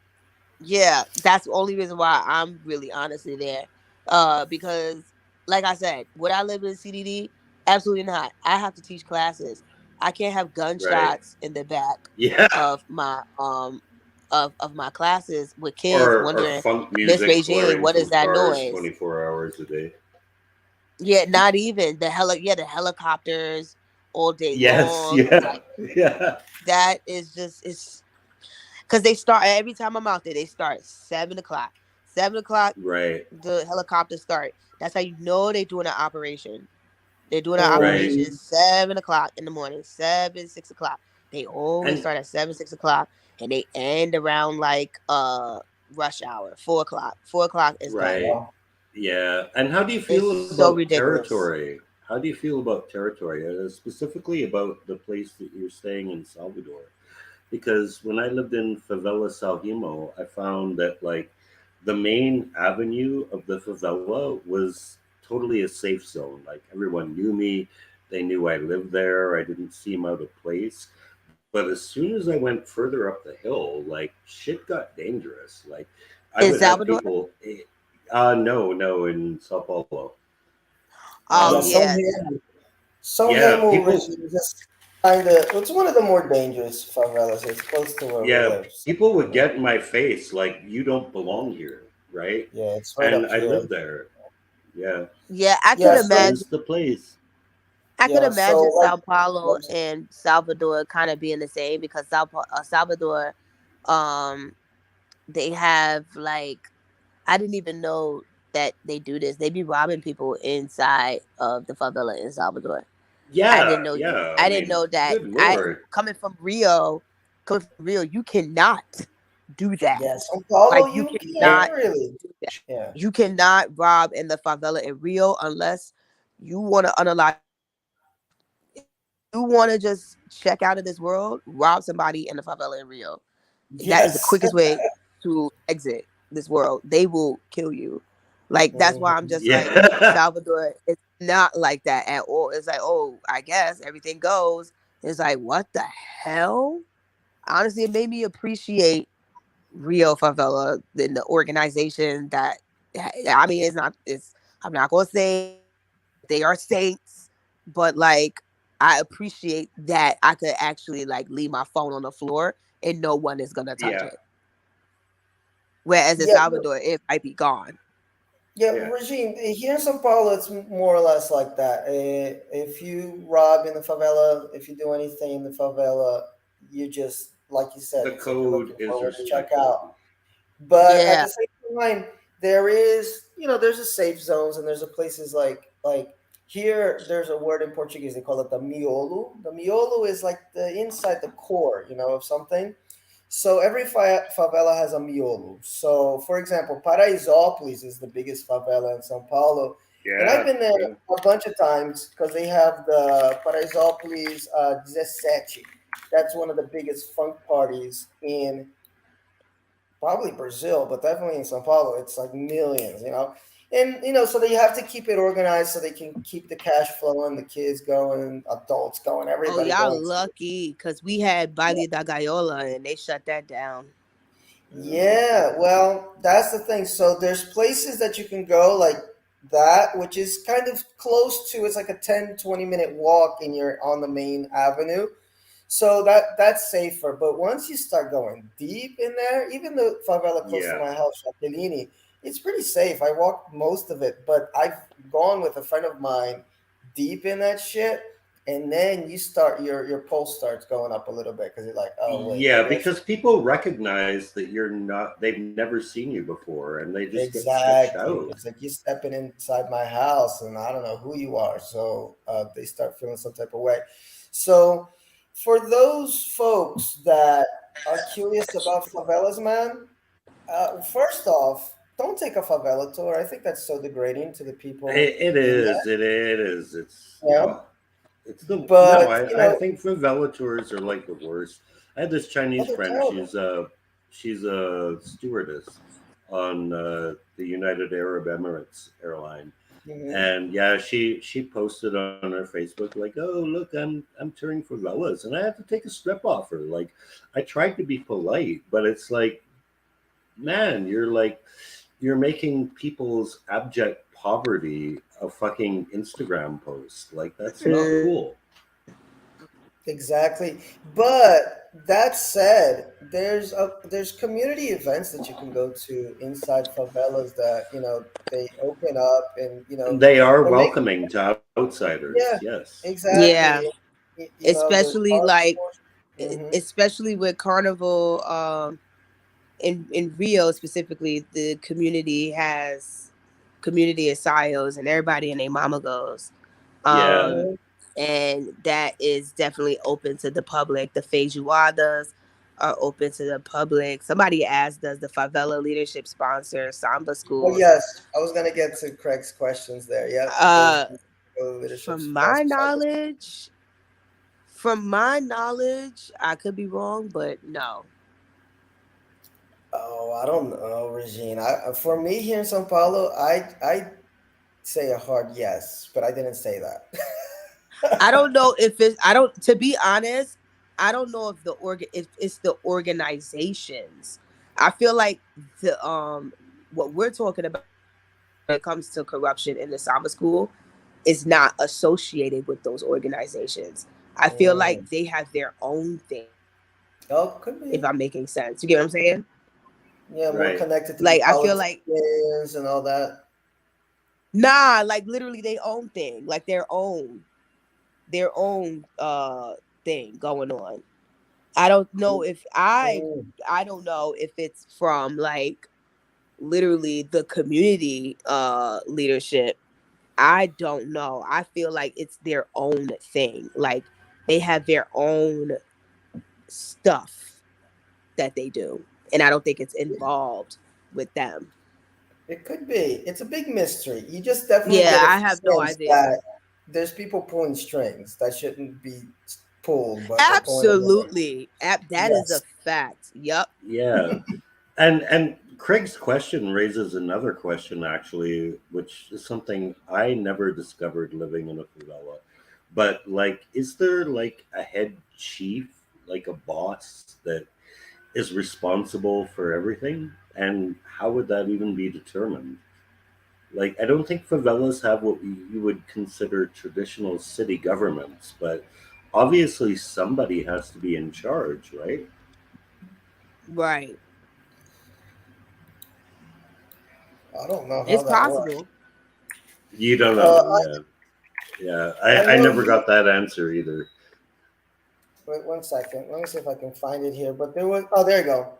yeah, that's the only reason why I'm really honestly there. Because like I said, would I live in CDD? Absolutely not. I have to teach classes. I can't have Right. gunshots in the back Yeah. of my of my classes with kids Or wondering, funk Miss music Regine, blaring what is from that cars noise? 24 hours a day. Yeah, not even the helicopters all day Yes. long. Yeah. Like Yeah. that is just it's because they start every time I'm out there. They start 7 o'clock. 7 o'clock, Right. the helicopters start. That's how you know they're doing an operation. They're doing an Right. operation Mhm. 7 o'clock in the morning, 7, 6 o'clock. They always And start at 7, 6 o'clock, and they end around like rush hour, 4 o'clock. 4 o'clock is done. right. Wow. Yeah. And how do you It's feel so about ridiculous. territory? How do you feel about territory, specifically about the place that you're staying in Salvador? Because when I lived in Favela Salhimo, I found that like the main avenue of the favela was totally a safe zone. Like everyone knew me, they knew I lived there. I didn't seem out of place. But as soon as I went further up the hill, like shit got dangerous. Like I In would have Salvador? people. No, no, in Sao Paulo. Oh Yeah, Um, yeah. São yeah, Remo, which people. is just kind of, it's one of the more dangerous favelas. It's close to where we Yeah, live. So, people would get in my face like you don't belong here, right? yeah, it's right And up I here. lived there. Yeah, Yeah, Yeah, this so, is the place. I could yeah, so imagine like, Sao Paulo and Salvador kind of being the same because Salvador, um, they have like I didn't even know that they do this. They be robbing people inside of the favela in Salvador. I didn't Yeah, know. yeah. I I didn't mean, know that. good I lord. coming from Rio, you cannot do that. Yeah, Sao Paulo, Like you you cannot can't really. do that. Yeah. You cannot rob in the favela in Rio unless you want to unalive. You want to just check out of this world, rob somebody in the favela in Rio. That is the Yes. quickest way to exit this world. They will kill you. Like that's why I'm Mhm. just like Yeah. Salvador. It's not like that at all. It's like, oh, I guess everything goes. It's like, what the hell? Honestly, it made me appreciate Rio Favela than the organization that. I mean, it's not. It's. I'm not gonna say they are saints, but like I appreciate that I could actually like leave my phone on the floor and no one is gonna touch Yeah. it. Whereas in Yeah, Salvador, it might be gone. yeah, Yeah. Regine, here in Sao Paulo, it's more or less like that. If you rob in the favela, if you do anything in the favela, you just, like you said, The it's like you're code looking is forward to check respected. out. But at Yeah. the same time, there is, there's a safe zones and there's a places like here. There's a word in Portuguese they call it the miolo. The miolo is like the inside, the core, of something. So every favela has a miolo. So, for example, Paraisópolis is the biggest favela in São Paulo, and I've Yeah. been there Yeah. a bunch of times because they have the Paraisópolis 17. That's one of the biggest funk parties in probably Brazil, but definitely in Sao Paulo, it's like millions. And so they have to keep it organized so they can keep the cash flowing, the kids going, adults going, Oh, everybody y'all going. lucky because we had Baile da Gaiola and they shut that down. Yeah, well, that's the thing. So there's places that you can go like that, which is kind of close to, it's like a 10-20 minute walk and you're on the main avenue. So that's safer. But once you start going deep in there, even the favela close to Yeah. my house, Chapelini, it's pretty safe. I walked most of it, but I've gone with a friend of mine deep in that shit, and then you start your pulse starts going up a little bit because you're like, oh wait, Yeah, maybe I should. because people recognize that you're not, they've never seen you before and they just get sketched Exactly. out. It's like you're stepping inside my house and I don't know who you are. So they start feeling some type of way. So for those folks that are curious about favelas, man, first off, don't take a favela tour. I think that's so degrading to the people It in is, there. it is. It's, Yeah. it's the, no, But, I think favela tours are like the worst. I had this oh, Chinese they're friend, terrible. she's a stewardess on the United Arab Emirates airline. Hmm. And yeah, she posted on her Facebook like, "Oh, look, I'm touring for Velas," and I had to take a strip off her. Like, I tried to be polite, but it's like, man, you're making people's abject poverty a fucking Instagram post. Like, that's not Mm. cool. Exactly. But that said, there's community events that you can go to inside favelas that, they open up and, They are or make welcoming to outsiders. yeah, Yes. Yeah. exactly. There's Especially task like force. Hmm. especially with carnival in Rio specifically, the community ensayos and everybody and their mama goes. Yeah. Um, and that is definitely open to the public. The feijoadas are open to the public. Somebody asked, does the favela leadership sponsor samba Oh schools? yes, I was gonna get to Craig's questions there. Yep. Does Uh, leadership from my sponsor cyber? knowledge, from my knowledge, I could be wrong, but no. Oh, I don't know, Regine. For me here in São Paulo, I say a hard yes, but I didn't say I that. don't know if it's. I don't. To be honest, I don't know if it's the organizations. I feel like the what we're talking about when it comes to corruption in the samba school is not associated with those organizations. I feel Mm. like they have their own thing. Oh, could If be. I'm making sense, you get what I'm saying? Yeah, more Right. connected to the Like I feel like politicians and all that. nah, like literally they own thing, like their own thing going on. I don't know if Mm. I don't know if it's from like literally the community leadership. I don't know. I feel like it's their own thing. Like they have their own stuff that they do. and I don't think it's involved with them. It could be. It's a big mystery. You just definitely Yeah, get a I have no sense idea. that there's people pulling strings that shouldn't be pulled, but they're pulling them anyway. Absolutely. That is a Yes. fact. Yep. Yeah. And Craig's question raises another question actually, which is something I never discovered living in a favela. But like, is there like a head chief, like a boss that is responsible for everything? And how would that even be determined? Like, I don't think favelas have what you would consider traditional city governments, but obviously somebody has to be in charge, right? Right. I don't know how It's that works. possible. You don't know, Uh, yeah. Yeah, I I know never you. got that answer either. Wait 1 second. Let me see if I can find it here. But there was. Oh, there you go.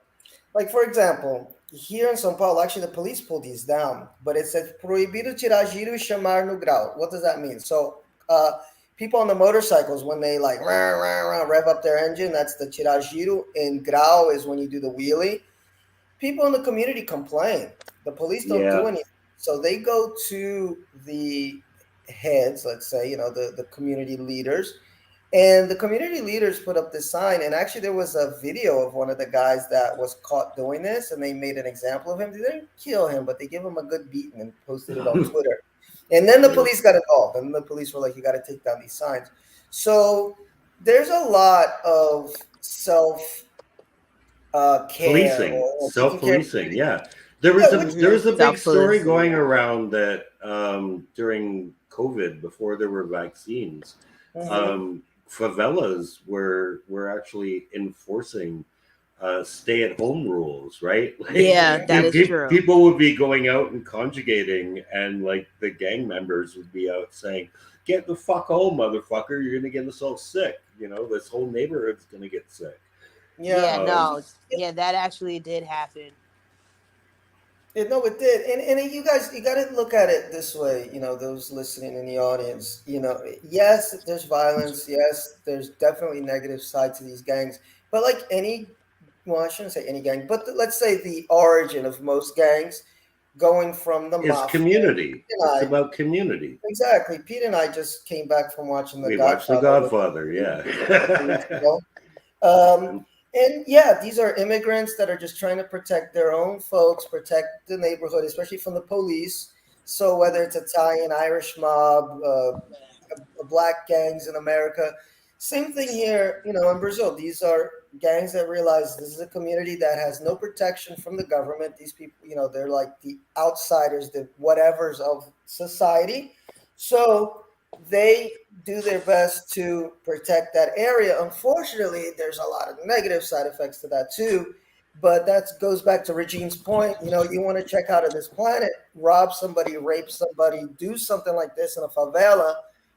Like for example, here in São Paulo, actually the police pulled these down, but it said proibido tirar giro e chamar no grau. What does that mean? So people on the motorcycles when they like rah, rah, rah, rev up their engine, that's the tirar giro, and grau is when you do the wheelie. People in the community complain. The police don't do Yeah, anything. So they go to the heads, let's say, the community leaders, and the community leaders put up this sign. And actually, there was a video of one of the guys that was caught doing this, and they made an example of him. They didn't kill him, but they gave him a good beating and posted it on Twitter. And then the yeah. police got involved, and the police were like, "You got to take down these signs." So there's a lot of self care Policing, or taking care of self-policing. community. Yeah, Yeah, which there Hmm. was a big story Self-policing. going around that during COVID, before there were vaccines, mhm. favelas were actually enforcing stay-at-home rules, right? Like, Yeah, that is true. people would be going out and conjugating, and like the gang members would be out saying, "Get the fuck home, motherfucker! You're gonna get us all sick. You know, this whole neighborhood's gonna get sick." Yeah, Yeah, Um, no. Yeah, that actually did happen. no, it did, and you guys, you got to look at it this way. Those listening in the audience. Yes, there's violence. Yes, there's definitely negative side to these gangs. But like any, well, I shouldn't say any gang, but let's say the origin of most gangs, going from the is mafia. community. And It's I about community. exactly. Pete and I just came back from watching The We watched The Godfather Godfather, a couple weeks yeah. ago. And yeah, these are immigrants that are just trying to protect their own folks, protect the neighborhood, especially from the police. So whether it's Italian, Irish mob, black gangs in America, same thing here. In Brazil, these are gangs that realize this is a community that has no protection from the government. These people, they're like the outsiders, the whatevers of society. So they do their best to protect that area. Unfortunately, there's a lot of negative side effects to that too. But that goes back to Regine's point. You want to check out of this planet, rob somebody, rape somebody, do something like this in a favela,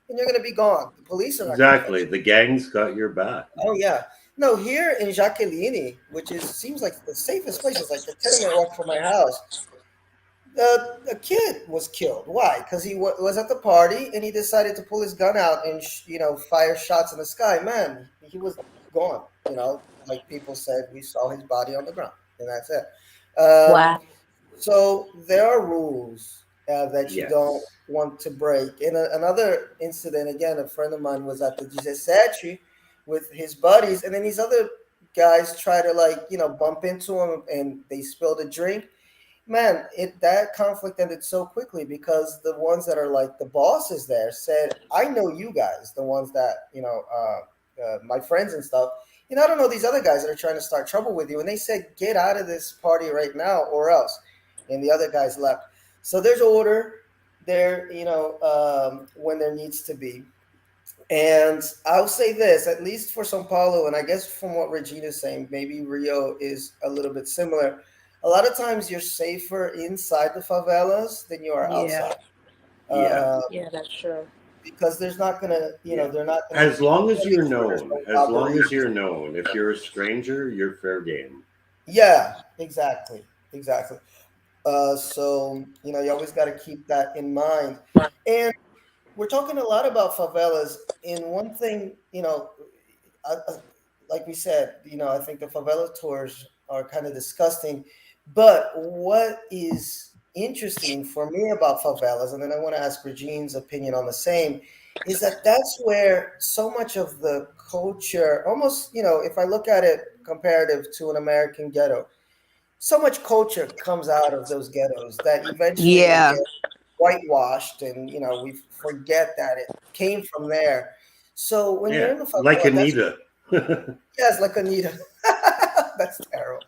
and you're going to be gone. The police are not going to catch Exactly. you. The gang's got your back. Oh yeah. No, here in Jaqueline, which seems like the safest place, is like a 10-minute walk from my house. A kid was killed. Why? Because he was at the party and he decided to pull his gun out and fire shots in the sky. Man, he was gone. Like people said, we saw his body on the ground, and that's it. Wow. So there are rules that you don't Yes. want to break. In another incident, again, a friend of mine was at the 17 with his buddies, and then these other guys try to bump into him, and they spilled a drink. Man, that conflict ended so quickly because the ones that are like the bosses there said, "I know you guys, the ones that my friends and stuff. I don't know these other guys that are trying to start trouble with you." And they said, "Get out of this party right now, or else." And the other guys left. So there's order there, when there needs to be. And I'll say this, at least for Sao Paulo, and I guess from what Regina's saying, maybe Rio is a little bit similar. A lot of times you're safer inside the favelas than you are Yeah. outside. Yeah. Yeah, that's true. Because there's not gonna, Yeah. they're not gonna As long as commit you're murders, known, no as long as robberies. you're known, if you're a stranger, you're fair game. Yeah, exactly, exactly. So you always got to keep that in mind. And we're talking a lot about favelas. And one thing, like we said, I think the favela tours are kind of disgusting. But what is interesting for me about favelas, and then I want to ask Regine's opinion on the same, is that that's where so much of the culture, almost, if I look at it comparative to an American ghetto, so much culture comes out of those ghettos that eventually it Yeah. gets whitewashed, and we forget that it came from there. So when you're Yeah, in the like favela, that's Anita. yes, like Anita. That's terrible.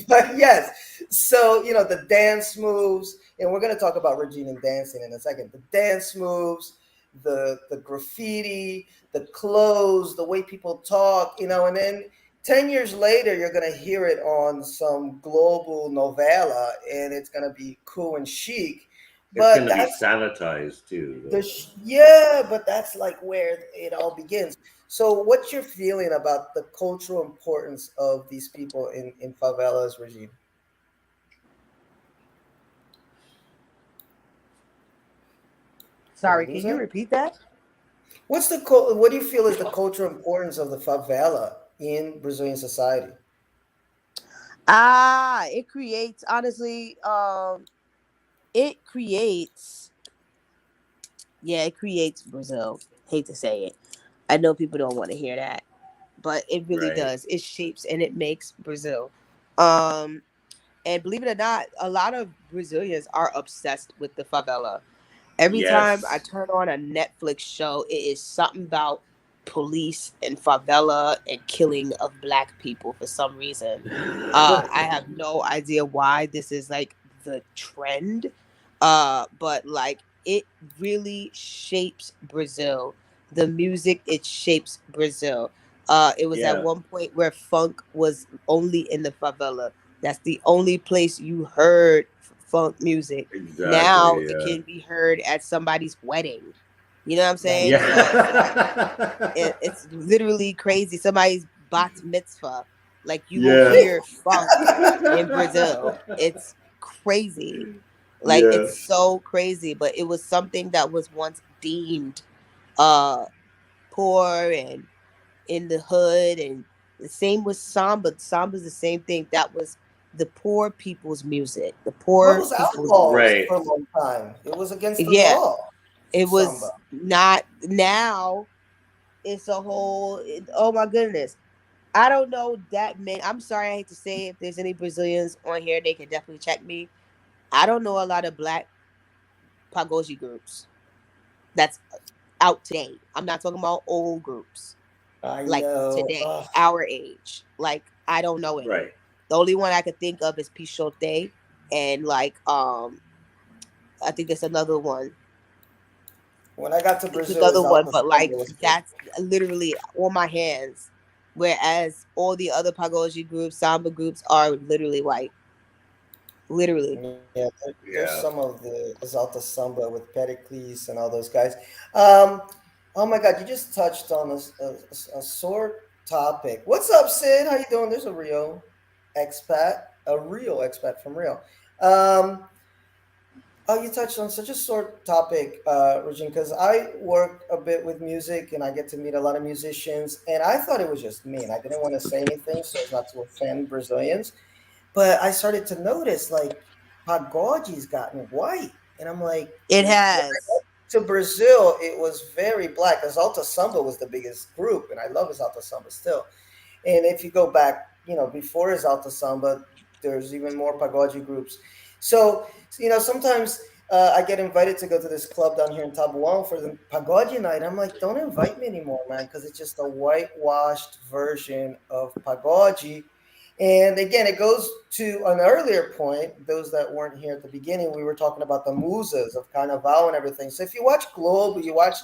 But yes, so the dance moves, and we're going to talk about Regina dancing in a second. The dance moves, the graffiti, the clothes, the way people talk, and then 10 years later you're going to hear it on some global novella, and it's going to be cool and chic. It's But going to be that's sanitized too, though. yeah, but that's like where it all begins. So, what's your feeling about the cultural importance of these people in favelas, Regime? Did we Sorry, lose can you him? repeat that? What do you feel is the cultural importance of the favela in Brazilian society? It creates, honestly, it creates, yeah, it creates Brazil. Hate to say it. I know people don't want to hear that, but it really Right. does. It shapes and it makes Brazil. Um, and believe it or not, a lot of Brazilians are obsessed with the favela. Every time I Yes. turn on a Netflix show, it is something about police and favela and killing of black people for some reason. I have no idea why this is like the trend. But like it really shapes Brazil. The music, it shapes Brazil. It was at Yeah, one point where funk was only in the favela. That's the only place you heard funk music. Now exactly. it Yeah. can be heard at somebody's wedding. You know what I'm That's saying? true. It's literally crazy. Somebody's bat mitzvah. Like you will Yeah. hear funk in Brazil. It's crazy. Like Yeah. it's so crazy. But it was something that was once deemed uh poor and in the hood, and the same with samba. Samba's the same thing. That was the poor people's music. The What poor was people's outlawed Right. for a long time? It was against the yeah. law. It Samba. was not now. It's a whole. Oh my goodness. I don't know that many. I'm sorry, I hate to say it. If there's any Brazilians on here, they can definitely check me. I don't know a lot of black pagode groups that's out today. I'm not talking about old groups I like know. today, Ugh. our age. Like I don't know any. Right. The only one I could think of is Pichote, and like I think there's another one. When I got to There's Brazil, another his one, Alta but Samba like was big. that's literally on my hands. Whereas all the other pagode groups, samba groups are literally white. Literally. Yeah, there's Yeah. some of the Exalta Samba with Pericles and all those guys. Um, oh my God, you just touched on a sore topic. What's up, Sid? How you doing? There's a real expat from Rio. Um, oh, you touched on such a sore topic, Regine, because I work a bit with music and I get to meet a lot of musicians, and I thought it was just me, and I didn't want to say anything so as not to offend Brazilians. But I started to notice like Pagodzi's gotten white, and I'm like, It when I has. went to Brazil, it was very black. Exalta Samba was the biggest group, and I love Exalta Samba still. And if you go back, before Exalta Samba, there's even more Pagode groups. So, sometimes I get invited to go to this club down here in Tabuão for the Pagode night. I'm like, don't invite me anymore, man, because it's just a whitewashed version of Pagode. And again, it goes to an earlier point. Those that weren't here at the beginning, we were talking about the musas of Carnival and everything. So if you watch Globe, you watch,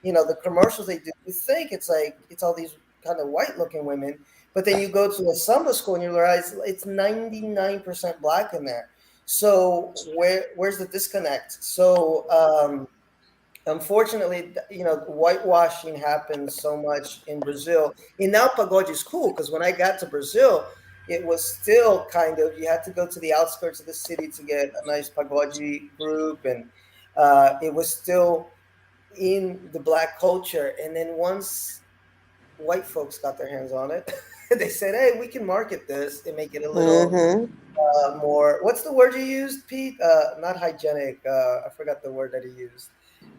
the commercials they do, you think it's like it's all these kind of white looking women, but then you go to a samba school and you realize it's 99% black in there. So where's the disconnect? So unfortunately, whitewashing happens so much in Brazil. And now pagode is cool because when I got to Brazil, it was still kind of, you had to go to the outskirts of the city to get a nice pagode group, and it was still in the black culture. And then once white folks got their hands on it. They said, "Hey, we can market this and make it a little Mm-hmm. more." What's the word you used, Pete? Not hygienic. I forgot the word that he used.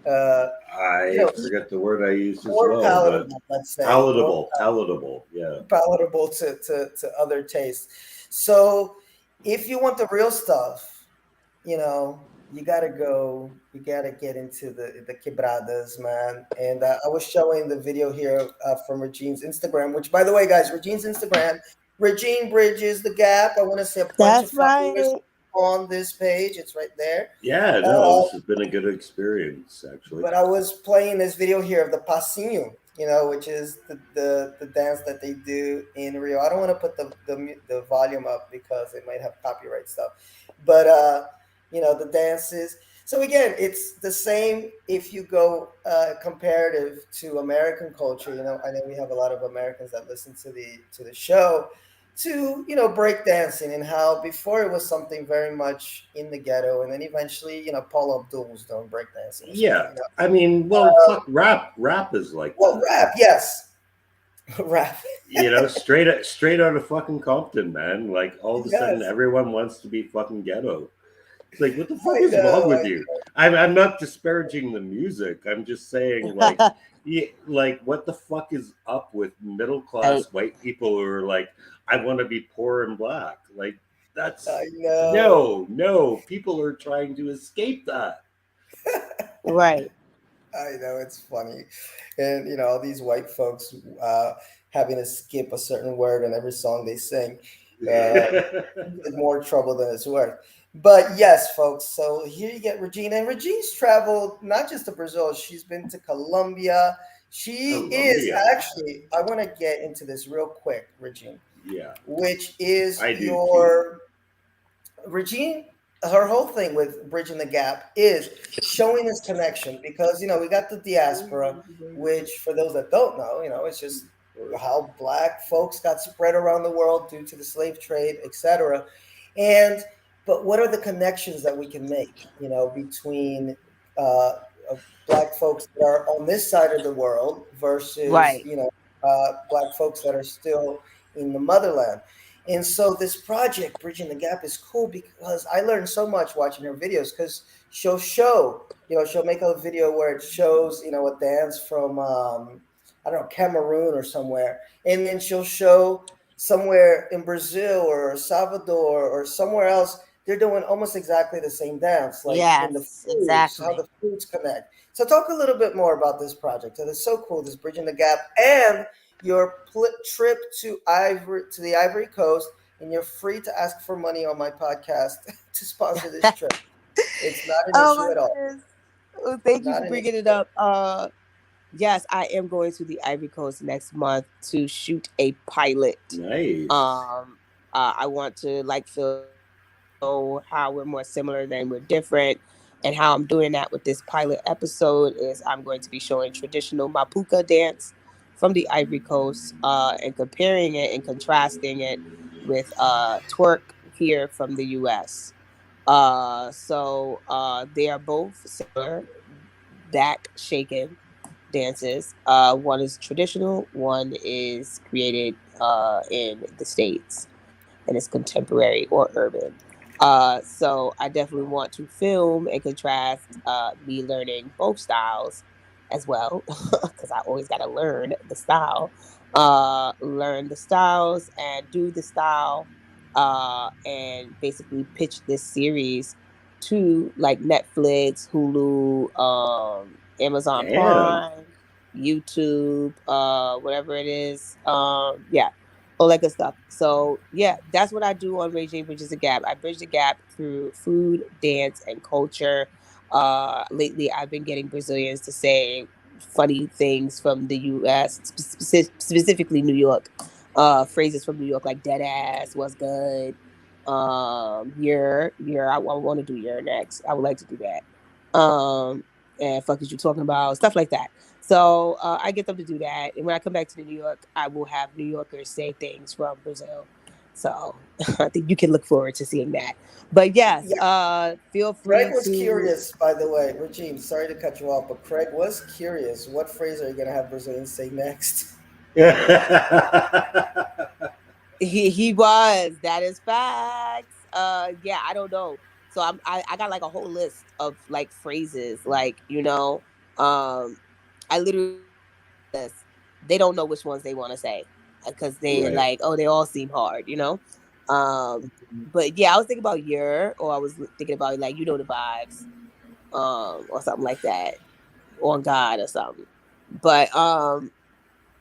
Uh, you I know, forget the word I used as more well, but palatable. Let's say more palatable. Yeah. palatable to other tastes. So, if you want the real stuff, you gotta go. You gotta get into the quebradas, man. And I was showing the video here from Regine's Instagram, which, by the way, guys, Regine's Instagram, Regine Bridges the Gap. I want to say a bunch of That's followers right. on this page. It's right there. Yeah, no, Uh, this has been a good experience, actually. but I was playing this video here of the passinho, which is the dance that they do in Rio. I don't want to put the volume up because it might have copyright stuff, but the dances. So again, it's the same if you go comparative to American culture. I know we have a lot of Americans that listen to the show, to break dancing, and how before it was something very much in the ghetto, and then eventually Paul Abdul's doing break dancing or something. Yeah, I mean, well, fuck, rap is like Well, that. rap, yes. Rap. Straight out of fucking Compton, man. Like all of a sudden, Yes, everyone wants to be fucking ghetto. It's like, what the fuck I is wrong know. with you? I'm not disparaging the music. I'm just saying, like, yeah, like, what the fuck is up with middle Right. class white people who are like, I want to be poor and black? Like, I that's know. no. People are trying to escape that. Right. I know, it's funny. And all these white folks having to skip a certain word in every song they sing. It's more trouble than it's worth. But yes, folks. So here you get Regina, and Regina's traveled not just to Brazil. She's been to Colombia. She is Colombia. actually. I want to get into this real quick, Regine, Yeah, which is I do too. your Regine. Her whole thing with bridging the gap is showing this connection, because we got the diaspora, which, for those that don't know, it's just how black folks got spread around the world due to the slave trade, etc. And but what are the connections that we can make, between uh, uh, black folks that are on this side of the world versus Right. black folks that are still in the motherland. And so this project, Bridging the Gap, is cool because I learned so much watching her videos, because she'll make a video where it shows, a dance from, I don't know, Cameroon or somewhere. And then she'll show somewhere in Brazil or Salvador or somewhere else, they're doing almost exactly the same dance, like in the Yes, foods, how exactly. the foods connect. So talk a little bit more about this project. So it's so cool, this Bridging the Gap, and your trip to the Ivory Coast, and you're free to ask for money on my podcast to sponsor this trip. It's not an Oh issue my at all. goodness. Well, thank you Not for an bringing issue it at all. up. Yes, I am going to the Ivory Coast next month to shoot a pilot. Nice. Um, I want to like show how we're more similar than we're different, and how I'm doing that with this pilot episode is I'm going to be showing traditional Mapuka dance from the Ivory Coast, and comparing it and contrasting it with twerk here from the U.S. So they are both similar, back shaken dances. One is traditional, one is created in the States, and it's contemporary or urban. So I definitely want to film and contrast me learning both styles as well, because I always got to learn the style, learn the styles and do the style, and basically pitch this series to like Netflix, Hulu, Amazon Damn. Prime, YouTube, whatever it is. Yeah, all that good stuff. So yeah, that's what I do on Raging Bridges the Gap. I bridge the gap through food, dance, and culture. Lately, I've been getting Brazilians to say funny things from the U.S., specifically New York. Phrases from New York like "dead ass," "what's good," "you're." I want to do "you're" next. I would like to do that. And "fuck is you talking about?" Stuff like that. So I get them to do that, and when I come back to New York, I will have New Yorkers say things from Brazil. So I think you can look forward to seeing that. But yes, Yeah, feel Craig free was to. curious, by the way. Regine, sorry to cut you off, but Craig was curious. What phrase are you going to have Brazilians say next? He was. That is facts. Yeah, I don't know. So I got like a whole list of like phrases, like I literally this. They don't know which ones they want to say because they Right. like, oh, they all seem hard. Um, but yeah, I was thinking about your, or I was thinking about like the vibes, or something like that, on God or something. But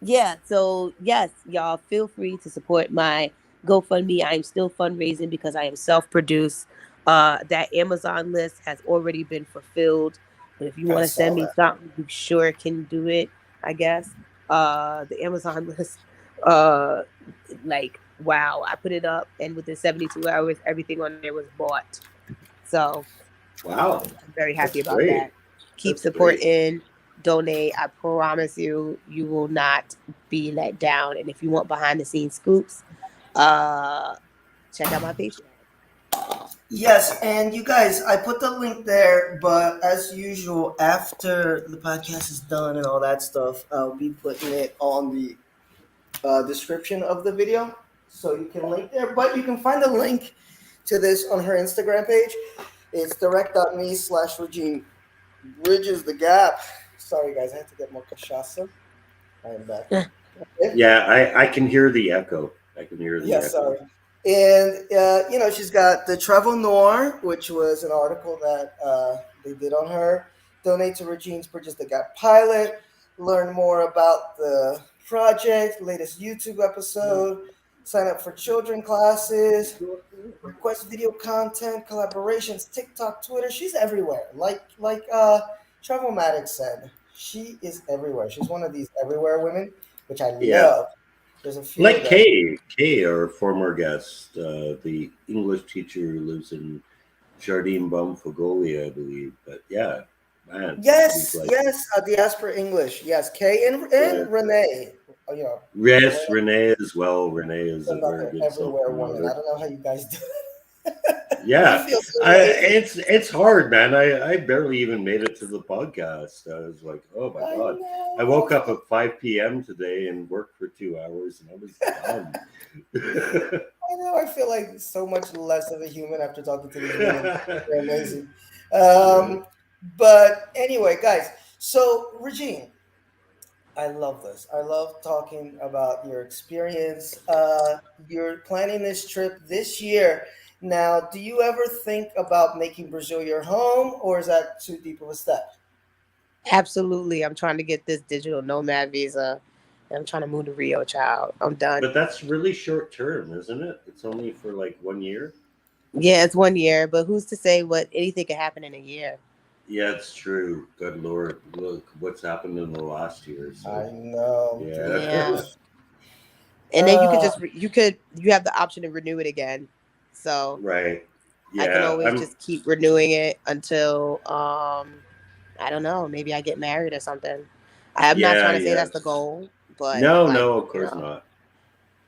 yeah, so yes, y'all feel free to support my GoFundMe. I am still fundraising because I am self-produced. That Amazon list has already been fulfilled. But if you I want to saw send me that. something, you sure can do it, I guess. The Amazon list, uh like wow, I put it up and within 72 hours everything on there was bought. So Wow. I'm very happy That's about great. that. Keep That's great. supporting, donate. I promise you, you will not be let down. And if you want behind the scenes scoops, uh, check out my Patreon. Yes, and you guys, I put the link there, but as usual, after the podcast is done and all that stuff, I'll be putting it on the description of the video, so you can link there. But you can find a link to this on her Instagram page. It's direct.me/Regine Bridges the Gap. Sorry, guys, I had to get more cachaça. I am back. Okay. Yeah, I can hear the echo. I can hear the Yeah, echo. sorry. And she's got the Travel Noir, which was an article that they did on her. Donate to Regine's Bridges the Gap pilot. Learn more about the project, latest YouTube episode. Sign up for children classes. Request video content, collaborations, TikTok, Twitter. She's everywhere. Like Travelmatic said, she is everywhere. She's one of these everywhere women, which I Yeah. love. There's a few of Like them. Kay, our former guest, the English teacher who lives in Jardine Bumfugolia, I believe. But yeah, man, she's Yes, like, yes, diaspora English. Yes, Kay and yeah. Renee. Yes, Renee Renee as well. Renee is a very another good self everywhere woman. I promoter. don't know how you guys do it. You Yeah, feel so late. it's hard, man. I barely even made it to the podcast. I was like, oh my I god. I know. woke up at 5 p.m. today and worked for 2 hours, and I was done. I know. I feel like so much less of a human after talking to these women. They're amazing. Um, but anyway, guys. So Regine, I love this. I love talking about your experience. You're planning this trip this year. Now, do you ever think about making Brazil your home, or is that too deep of a step? Absolutely. I'm trying to get this digital nomad visa. And I'm trying to move to Rio, child. I'm done. But that's really short term, isn't it? It's only for like 1 year. Yeah, it's 1 year, but who's to say what anything could happen in a year? Yeah, it's true. Good Lord, look what's happened in the last year. I So know. yeah, Yeah. And then Uh, you have the option to renew it again. So right. I can Yeah, always I'm. just keep renewing it until I don't know, maybe I get married or something. I'm not Yeah, trying to say that's the yes. goal, but No, like, no, of course not.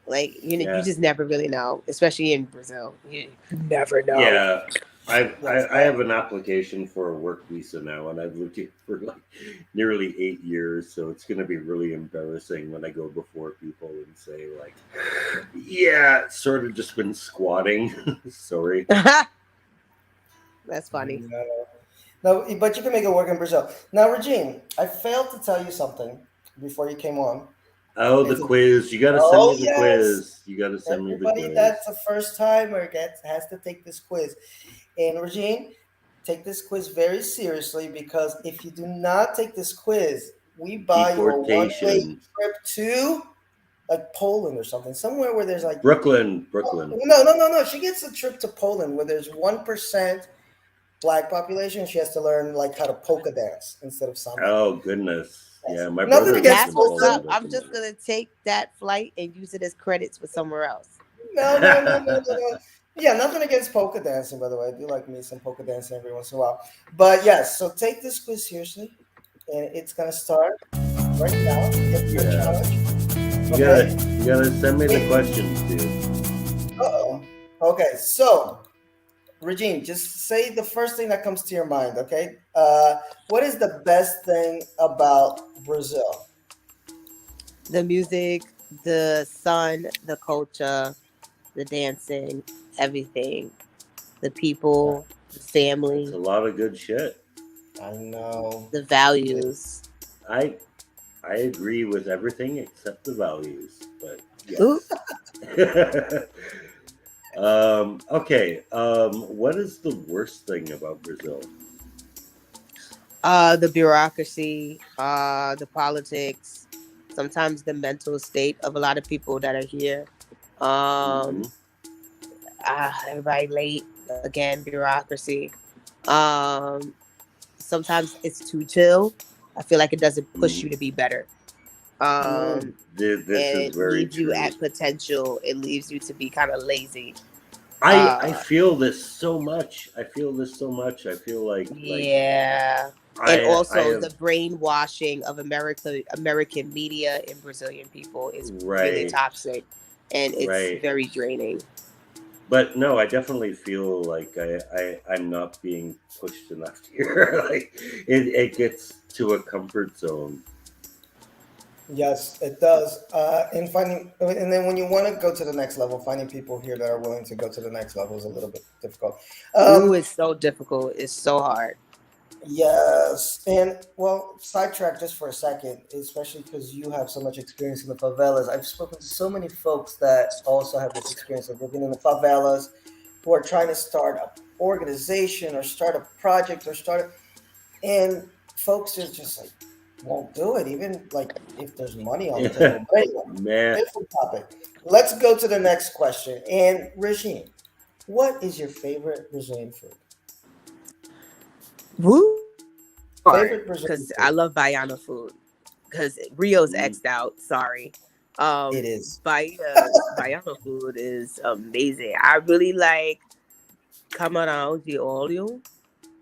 like you Yeah, just never really know, especially in Brazil. You never know. yeah. yes, I have an application for a work visa now, and I've lived here for like nearly 8 years. So it's going to be really embarrassing when I go before people and say like, "Yeah, sort of just been squatting." Sorry. That's I funny. know. No, but you can make it work in Brazil. Now, Regine, I failed to tell you something before you came on. Oh, the It's a, quiz. You got to send oh me the yes, quiz. You got to send me the everybody quiz. that's a first timer has to take this quiz. And Regine, take this quiz very seriously because if you do not take this quiz, we buy you a one-way Deportation. trip to like Poland or something, somewhere where there's like Brooklyn, Brooklyn. no. She gets a trip to Poland where there's 1% black population. She has to learn like how to polka dance instead of samba. Oh goodness. Yes. Yeah, my Nothing brother lives against That's in what's up. Poland Poland. at I'm the just moment. gonna take that flight and use it as credits for somewhere else. No. Yeah, nothing against polka dancing, by the way. I do like me some polka dancing every once in a while. But yes, so take this quiz seriously, and it's gonna start right now. Get your Yeah. challenge. You Okay. gotta you gotta send me the questions, dude. Uh-oh. Okay, so Regine, just say the first thing that comes to your mind, okay? What is the best thing about Brazil? The music, the sun, the culture, the dancing, everything, the people, the That's family, a lot of good shit. I know. the values. I I agree with everything except the values, but Ooh, yes. Okay. What is the worst thing about Brazil? the bureaucracy, the politics, sometimes the mental state of a lot of people that are here. Hmm. Um, everybody late again, bureaucracy. Um, sometimes it's too chill. I feel like it doesn't push you to be better. Mm. Um, This and is it very leaves you true. at potential. It leaves you to be kind of lazy. I Uh, feel this so much. I feel this so much. I feel like yeah. And I also have the brainwashing of American media and Brazilian people is really right, toxic, and it's right. very draining. But no, I definitely feel like I'm not being pushed enough here. Like it gets to a comfort zone. Yes, it does. And finding, and then when you want to go to the next level, finding people here that are willing to go to the next level is a little bit difficult. Ooh, Um, it's so difficult. It's so hard. yes, and well, sidetrack just for a second, especially because you have so much experience in the favelas. I've spoken to so many folks that also have this experience of living in the favelas, who are trying to start a organization or start a project or start, and folks are just like won't do it, even like if there's money on the table. But anyway, Man, different topic. Let's go to the next question. And Regine, what is your favorite Brazilian food? Woo, hard Favorite Brazilian because I food? love Baiana food. Because Rio's mm, xed out. Sorry. It is. Baiana food is amazing. I really like camarão de olho, oh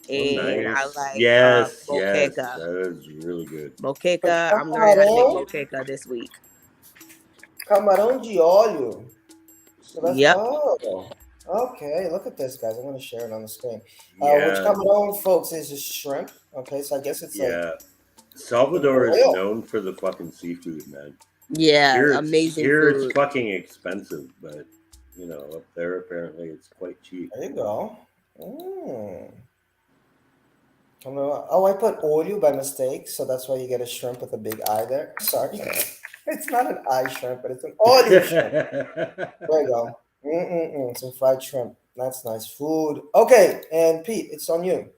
and I nice. like Yes, yes, moqueca. that is really good. But Moqueca. I'm learning how to make camarão, moqueca this week. camarão de óleo. So that's Yep. oh, okay. Look at this, guys. I'm going to share it on the screen. Which Yeah, camarão, folks, is just shrimp. Okay, so I guess it's like yeah. in Salvador is oil. known for the fucking seafood, man. Yeah. Here Amazing it's food. fucking expensive, but up there apparently it's quite cheap. There you go. Mm. Oh, I put olio by mistake, so that's why you get a shrimp with a big eye there. Sorry, it's not an eye shrimp, but it's an olio shrimp. There you go. Mm-mm-mm. Some fried shrimp. That's nice food. Okay, and Pete, it's on you.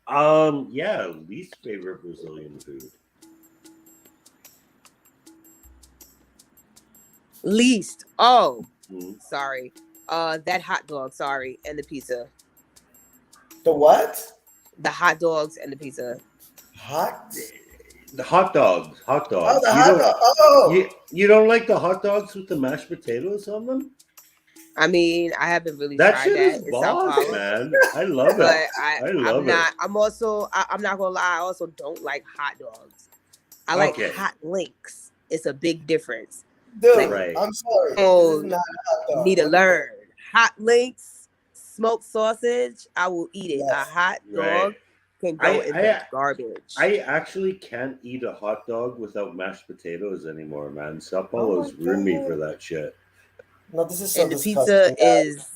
Yeah, least favorite Brazilian food. Least. Oh, Mm. sorry. That hot dog. Sorry, and the pizza. The what? The hot dogs and the pizza. Hot? The hot dogs, hot Oh, dogs. the hot dog. Oh, You don't like the hot dogs with the mashed potatoes on them? I mean, I haven't really That tried shit is that in Sao boss, Paulo, man. I love but it. I I'm love it. not. I'm also. I'm not gonna lie. I also don't like hot dogs. I like Okay, hot links. It's a big difference. Like, dude, right. I'm sorry. This is oh, not a hot need dog. to Look at learn. this. Hot links, smoked sausage. I will eat it. A Yes. hot Right. dog can go I in the I garbage. I actually can't eat a hot dog without mashed potatoes anymore, man. Sao Oh my Paulo's ruined me god. for that shit. No, this is so And the pizza disgusting, guys. is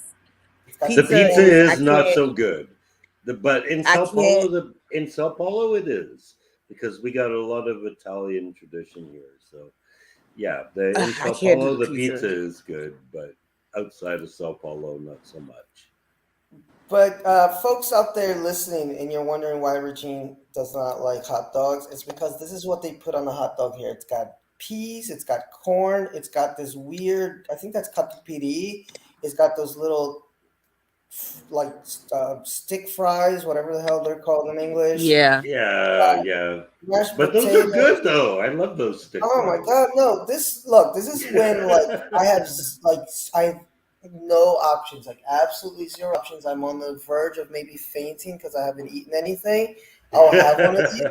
It's got The this pizza pizza is. oil. I is not can't. so good. But I can't. In Sao Paulo it is because we got a lot of Italian tradition here. So yeah, the in I Sao can't do Paulo the the pizza. pizza is good, but outside of Sao Paulo not so much. But folks out there listening, and you're wondering why Regine does not like hot dogs, it's because this is what they put on the hot dog here. It's got peas, it's got corn, it's got this weird, I think that's catupiry. It's got those little like stick fries, whatever the hell they're called in English. Yeah. Yeah, yeah. Mashed But those are potatoes. good though. I love those stick Oh my fries. god, no! This is when like I have I have no options, like absolutely zero options. I'm on the verge of maybe fainting because I haven't eaten anything. I'll have one of these,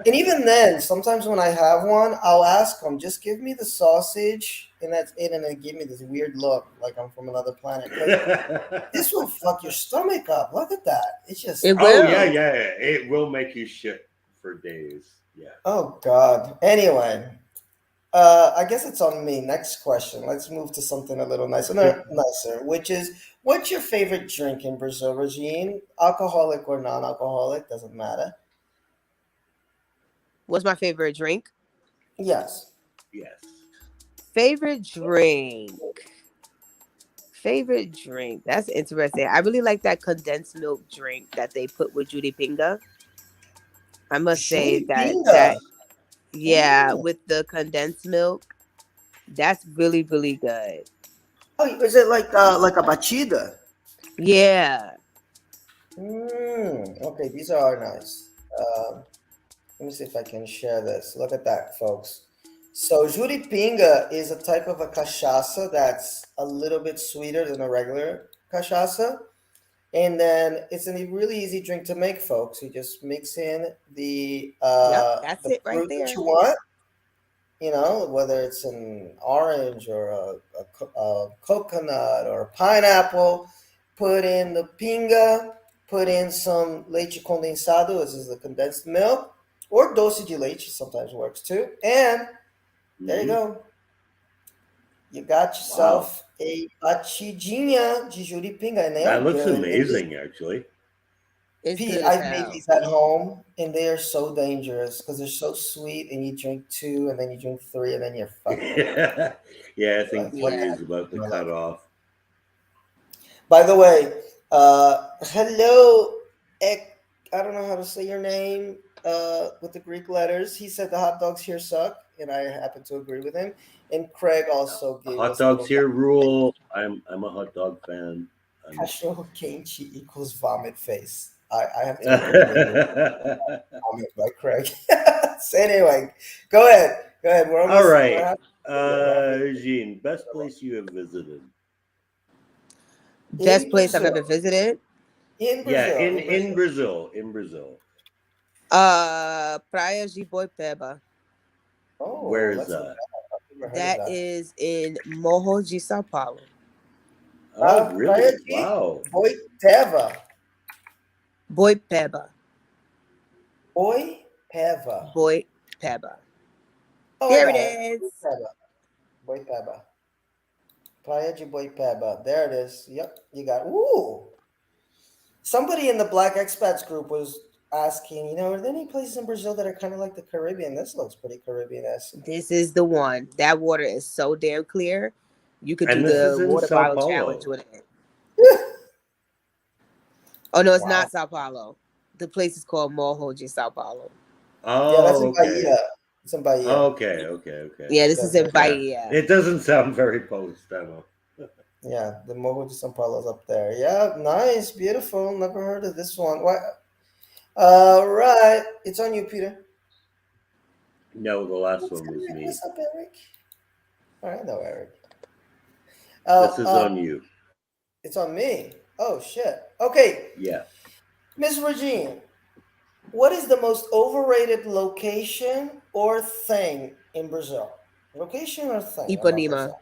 and even then, sometimes when I have one, I'll ask them, just give me the sausage, and that's it. And they give me this weird look, like I'm from another planet, because this will fuck your stomach up. Look at that. It's just It Oh yeah, will. yeah. It will make you shit for days. Yeah. oh god. Anyway, I guess it's on me. Next question. Let's move to something a little nicer, nicer, which is, what's your favorite drink in Brazil, Regine? Alcoholic or non-alcoholic, doesn't matter. What's my favorite drink? Yes. Yes. Favorite drink. Favorite drink. That's interesting. I really like that condensed milk drink that they put with Judy Pinga. I must say Juripinga. that yeah, Mm. with the condensed milk, that's really really good. Oh, is it like a batida? Yeah. Okay, these are nice. Let me see if I can share this. Look at that, folks. So juripinga is a type of a cachaça that's a little bit sweeter than a regular cachaça. And then it's a really easy drink to make, folks. You just mix in Yep, that's the it right fruit that there. you want, whether it's an orange or a coconut or a pineapple. Put in the pinga, put in some leite condensado, this is the condensed milk, or doce de leite sometimes works too. And there you Hmm. go. You got Wow. yourself a batidinha de juripinga, and they are That looks good. amazing, actually. It's Pete, good as I've made hell. these at home, and they are so dangerous because they're so sweet, and you drink two, and then you drink three, and then you're fucked. Yeah, I think Like, what three Yeah. is about the the heck? cutoff. By the way, hello, I don't know how to say your name with the Greek letters. He said the hot dogs here suck, and I happen to agree with him. And Craig also gave Hot us a dogs little here rule. I'm a hot dog fan. I'm cachorro quente equals vomit face. I have to make a meme with vomit by Craig. So anyway, go ahead. Go ahead. All We're right. halfway through it. We're halfway Jean, best place you have visited? through. Best In place I've Brazil. ever visited. In Yeah, Brazil. in In Brazil. in Brazil. In Brazil. Praia de Boipeba. Where Oh, is let's look that? that up. I've never heard of That that. is in Morro de Sao Paulo. Oh, Praia really? de Wow. Boiteva. Boipeba. Boipeva. Boipeba. Oh, I There it got it. is. Boipeba. Boipeba. Praia de Boipeba. There it is. Yep, you got it. Ooh. Somebody in the Black Expats group was asking, are there any places in Brazil that are kind of like the Caribbean? This looks pretty Caribbean-esque. This is the one. That water is so damn clear. You could do And this the is in water Sao bottle challenge Paulo. with it. Oh no, it's Wow. not Sao Paulo. The place is called Morro de Sao Paulo. Yeah, that's Oh, in okay. Bahia. It's in Bahia. Okay. Yeah, this is That's in in Yeah. Bahia. It doesn't sound very Polistano. Yeah, the Morro de São Paulo is up there. Yeah, nice, beautiful. Never heard of this one. What? Right. It's on you, Peter. No, the last What's one was Eric? me. What's up, Eric? All right, no, Eric. This Oh, is on you. it's on me. Oh shit. Okay, Yeah. Miss Regine, what is the most overrated location or thing in Brazil? Location or thing about Ipanema. Brazil?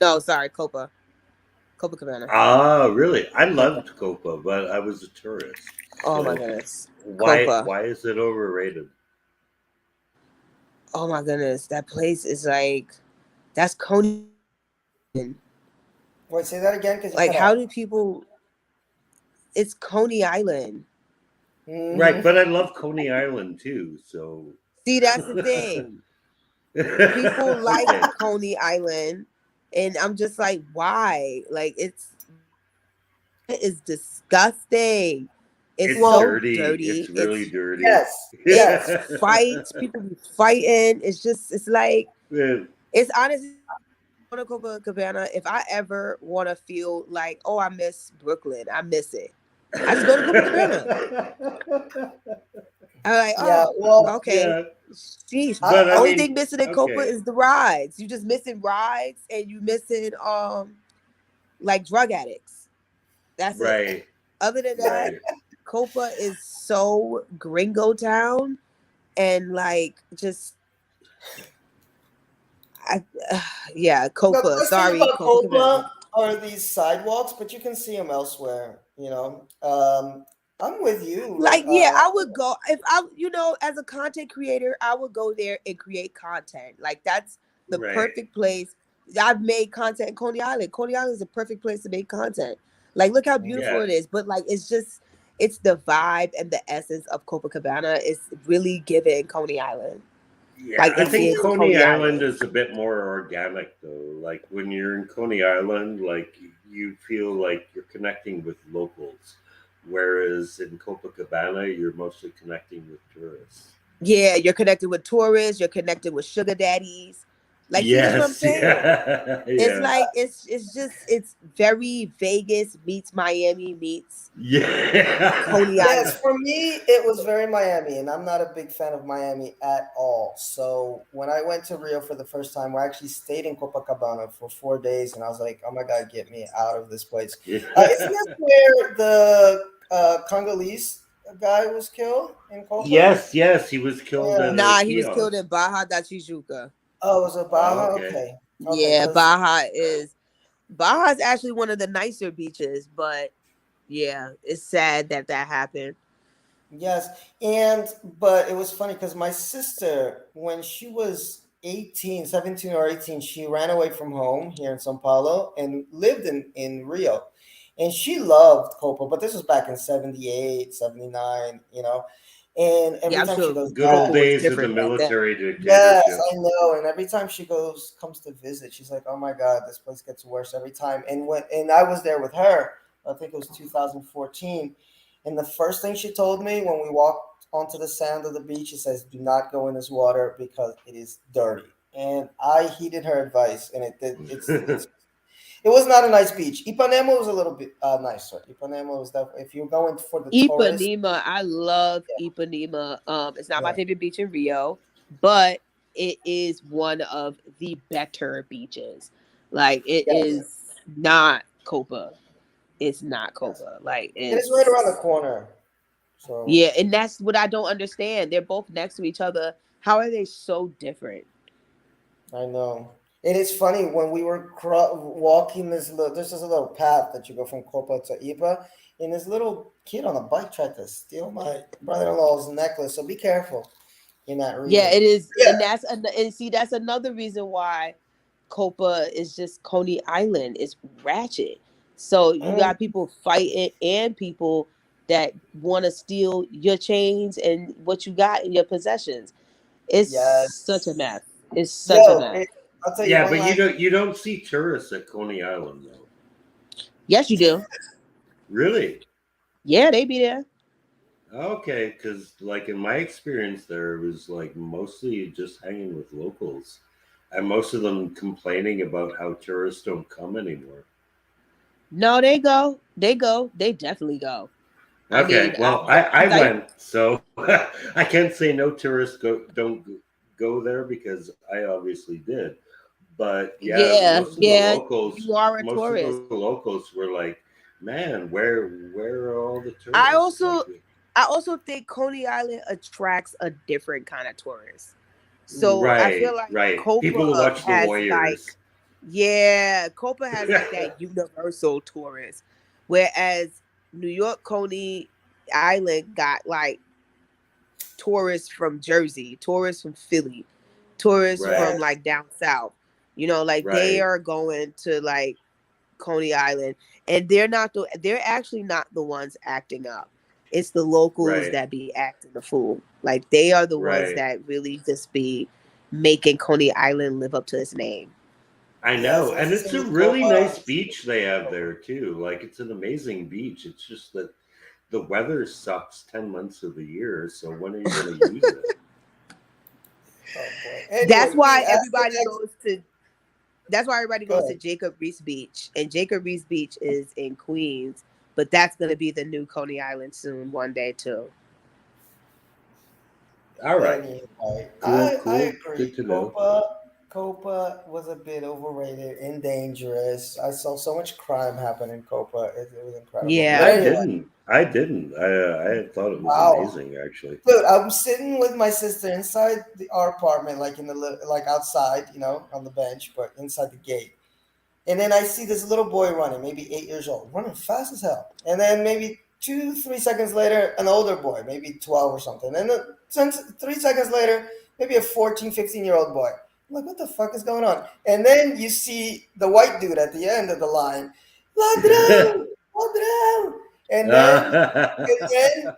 No, sorry, Copacabana. Ah, really? I loved Copa, but I was a tourist. Oh my So goodness. why Copa. why is it overrated? Oh my goodness. That place is like that's Coney. Wait, say that again because you Like cut how out. do people it's Coney Island. Right, Hmm. but I love Coney Island too. So See, that's the thing. People like okay, Coney Island and I'm just like, why? Like it's disgusting. It's it's Well, so dirty. It's dirty. really dirty. yes, It's yes. fights, people be fighting. It's like it's honestly on a Copacabana. If I ever want to feel like, oh, I miss Brooklyn, I miss it. I just go to Copacabana. I'm like, Yeah, oh, well, okay. Yeah, Sheesh. but I I Only mean, thing missing in Copa okay, is the rides. You just missing rides and you missing like drug addicts. That's it. right, Other than that, right. Copa is so gringo town and like just I yeah, the Copa. best thing Sorry, about Copacabana. Copa are these sidewalks, but you can see them elsewhere. I'm with you. Like, yeah, I would go if I, as a content creator, I would go there and create content. Like, that's the Right. perfect place. I've made content in Coney Island. Coney Island is a perfect place to make content. Like, look how beautiful Yeah. it is. But like, it's the vibe and the essence of Copacabana is really giving Coney Island. Yeah, Like, I it think is Coney Coney Island Island. is a bit more organic though. Like when you're in Coney Island, like you feel like you're connecting with locals, whereas in Copacabana, you're mostly connecting with tourists. Yeah, you're connected with tourists. You're connected with sugar daddies. Like, see, this is what I'm Yes, saying. yeah, It's yeah, like it's very Vegas meets Miami meets yeah. Coney Yes, Island. for me, it was very Miami, and I'm not a big fan of Miami at all. So when I went to Rio for the first time, we actually stayed in Copacabana for 4 days, and I was like, "Oh my God, get me out of this place!" Isn't Yeah. this where the Congolese guy was killed in Copa? Yes, yes, he was killed Yeah. at a Nah, he was killed kiosk. in Baja da Tijuca. Oh, it was a Oh, Baja. okay. Okay, okay, Yeah, because Baja's actually one of the nicer beaches, but yeah, it's sad that happened. yes, and but it was funny because my sister, when she was 18, 17 or 18, she ran away from home here in Sao Paulo and lived in Rio. And she loved Copa, but this was back in 78, 79, you know. And Yeah, every I'm time she sure goes Good back, old Copa was days of the different back then. military yes, dictatorship. I know. And every time she comes to visit, she's like, "Oh my God, this place gets worse every time." And I was there with her. I think it was 2014. And the first thing she told me when we walked onto the sand of the beach, she says, "Do not go in this water because it is dirty." And I heeded her advice, and it was not a nice beach. Ipanema was a little bit nicer. Ipanema was definitely if you're going for the tourists. Ipanema, I love Yeah, Ipanema. It's not my yeah, favorite beach in Rio, but it is one of the better beaches. Like, it yes, is not Copa. It's not yes. Copa. Like, And it's right around the it's corner. So yeah, and that's what I don't understand. They're both next to each other. How are they so different? I know. And it's funny when we were walking there's this little path that you go from Copa to Ipa, and this little kid on a bike tried to steal my brother-in-law's necklace. So be careful in that Yeah, region. it is, Yeah. and see, that's another reason why Copa is just Coney Island. It's ratchet. So you Mm, got people fighting and people that want to steal your chains and what you got in your possessions. It's such a yes. mess. It's such a Yo, mess. I'll tell you Yeah, one but last. you don't see tourists at Coney Island though. Yes, you do. Really? Yeah, they be there. Okay, because like in my experience, there it was like mostly just hanging with locals, and most of them complaining about how tourists don't come anymore. No, they go. They go. They definitely go. I Okay, mean, well, I went, so I can't say no tourists don't go there because I obviously did. But yeah, yeah, yeah. You are a most of the tourist. locals were like, "Man, where are all the I tourists?" Like, also, I also think Coney Island attracts a different kind of tourist. So I feel right, like right. People Copa watch the has like, Warriors. yeah, Copa has like that universal tourist, whereas New York Coney Island got like tourists from Jersey, tourists from Philly, tourists from Right, Yes. like down south. Like, they right, are going to like Coney Island, and they're actually not the ones acting up. It's the locals right, that be acting the fool. Like, they are the ones right. that really just be making Coney Island live up to its name. I Yes, know, and it's and the it's same a with really Copa. nice beach they have there too. Like, it's an amazing beach. It's just that the weather sucks 10 months of the year. So when are you going to use it? Oh boy. That's Anyway, why Pete, ask the everybody next. goes to that's why everybody Go goes to ahead. Jacob Reese Beach. And Jacob Reese Beach is in Queens, but that's gonna be the new Coney Island soon, one day too. All right. Anyway, Cool, I cool. Good agree. to know. Copa was a bit overrated and dangerous. I saw so much crime happen in Copa. It was incredible. But Yeah. I anyway, didn't. I didn't. I thought it was wow. amazing, actually. Dude, I'm sitting with my sister inside our apartment, like like outside, on the bench, but inside the gate. And then I see this little boy running, maybe 8 years old, running fast as hell. And then maybe 3 seconds later, an older boy, maybe 12 or something. And then 3 seconds later, maybe a 14, 15-year-old boy. I'm like, what the fuck is going on? And then you see the white dude at the end of the line, ladrão, ladrão. And then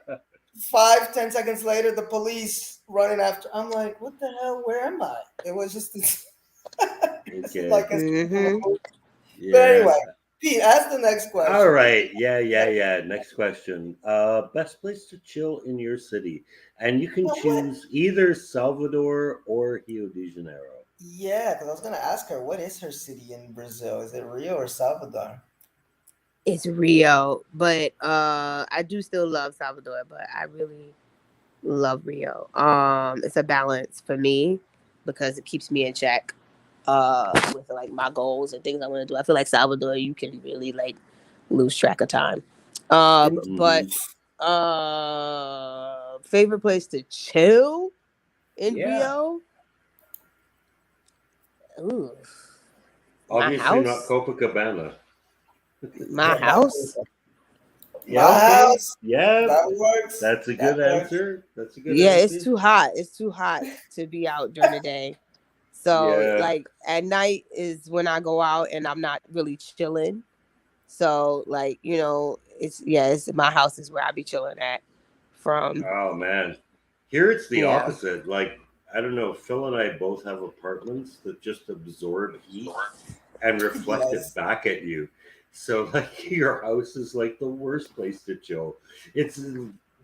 5, 10 seconds later, the police running after. I'm like, what the hell? Where am I? It was just Okay. like a Mhm. Yeah. But anyway, Pete, ask the next question. All right. Yeah. Next question. Best place to chill in your city, and you can Now, what? choose either Salvador or Rio de Janeiro. Yeah, because I was gonna ask her, what is her city in Brazil? Is it Rio or Salvador? It's Rio, but I do still love Salvador, but I really love Rio. It's a balance for me because it keeps me in check with like my goals and things I want to do. I feel like Salvador, you can really like lose track of time. But Mhm. favorite place to chill in Yeah. Rio? Ooh, my Obviously not house. Copacabana. My house. My Yeah. Okay. house. Yeah. That works. That's a That good works. answer. That's a good Yeah, it's answer. too hot. It's too hot to be out during the day. So Yeah. like at night is when I go out and I'm not really chilling. So like, it's my house is where I be chilling at from. Oh man. Here it's the Yeah. opposite. Like I don't know. Phil and I both have apartments that just absorb heat and reflect it Yes. back at you. So like your house is like the worst place to chill. It's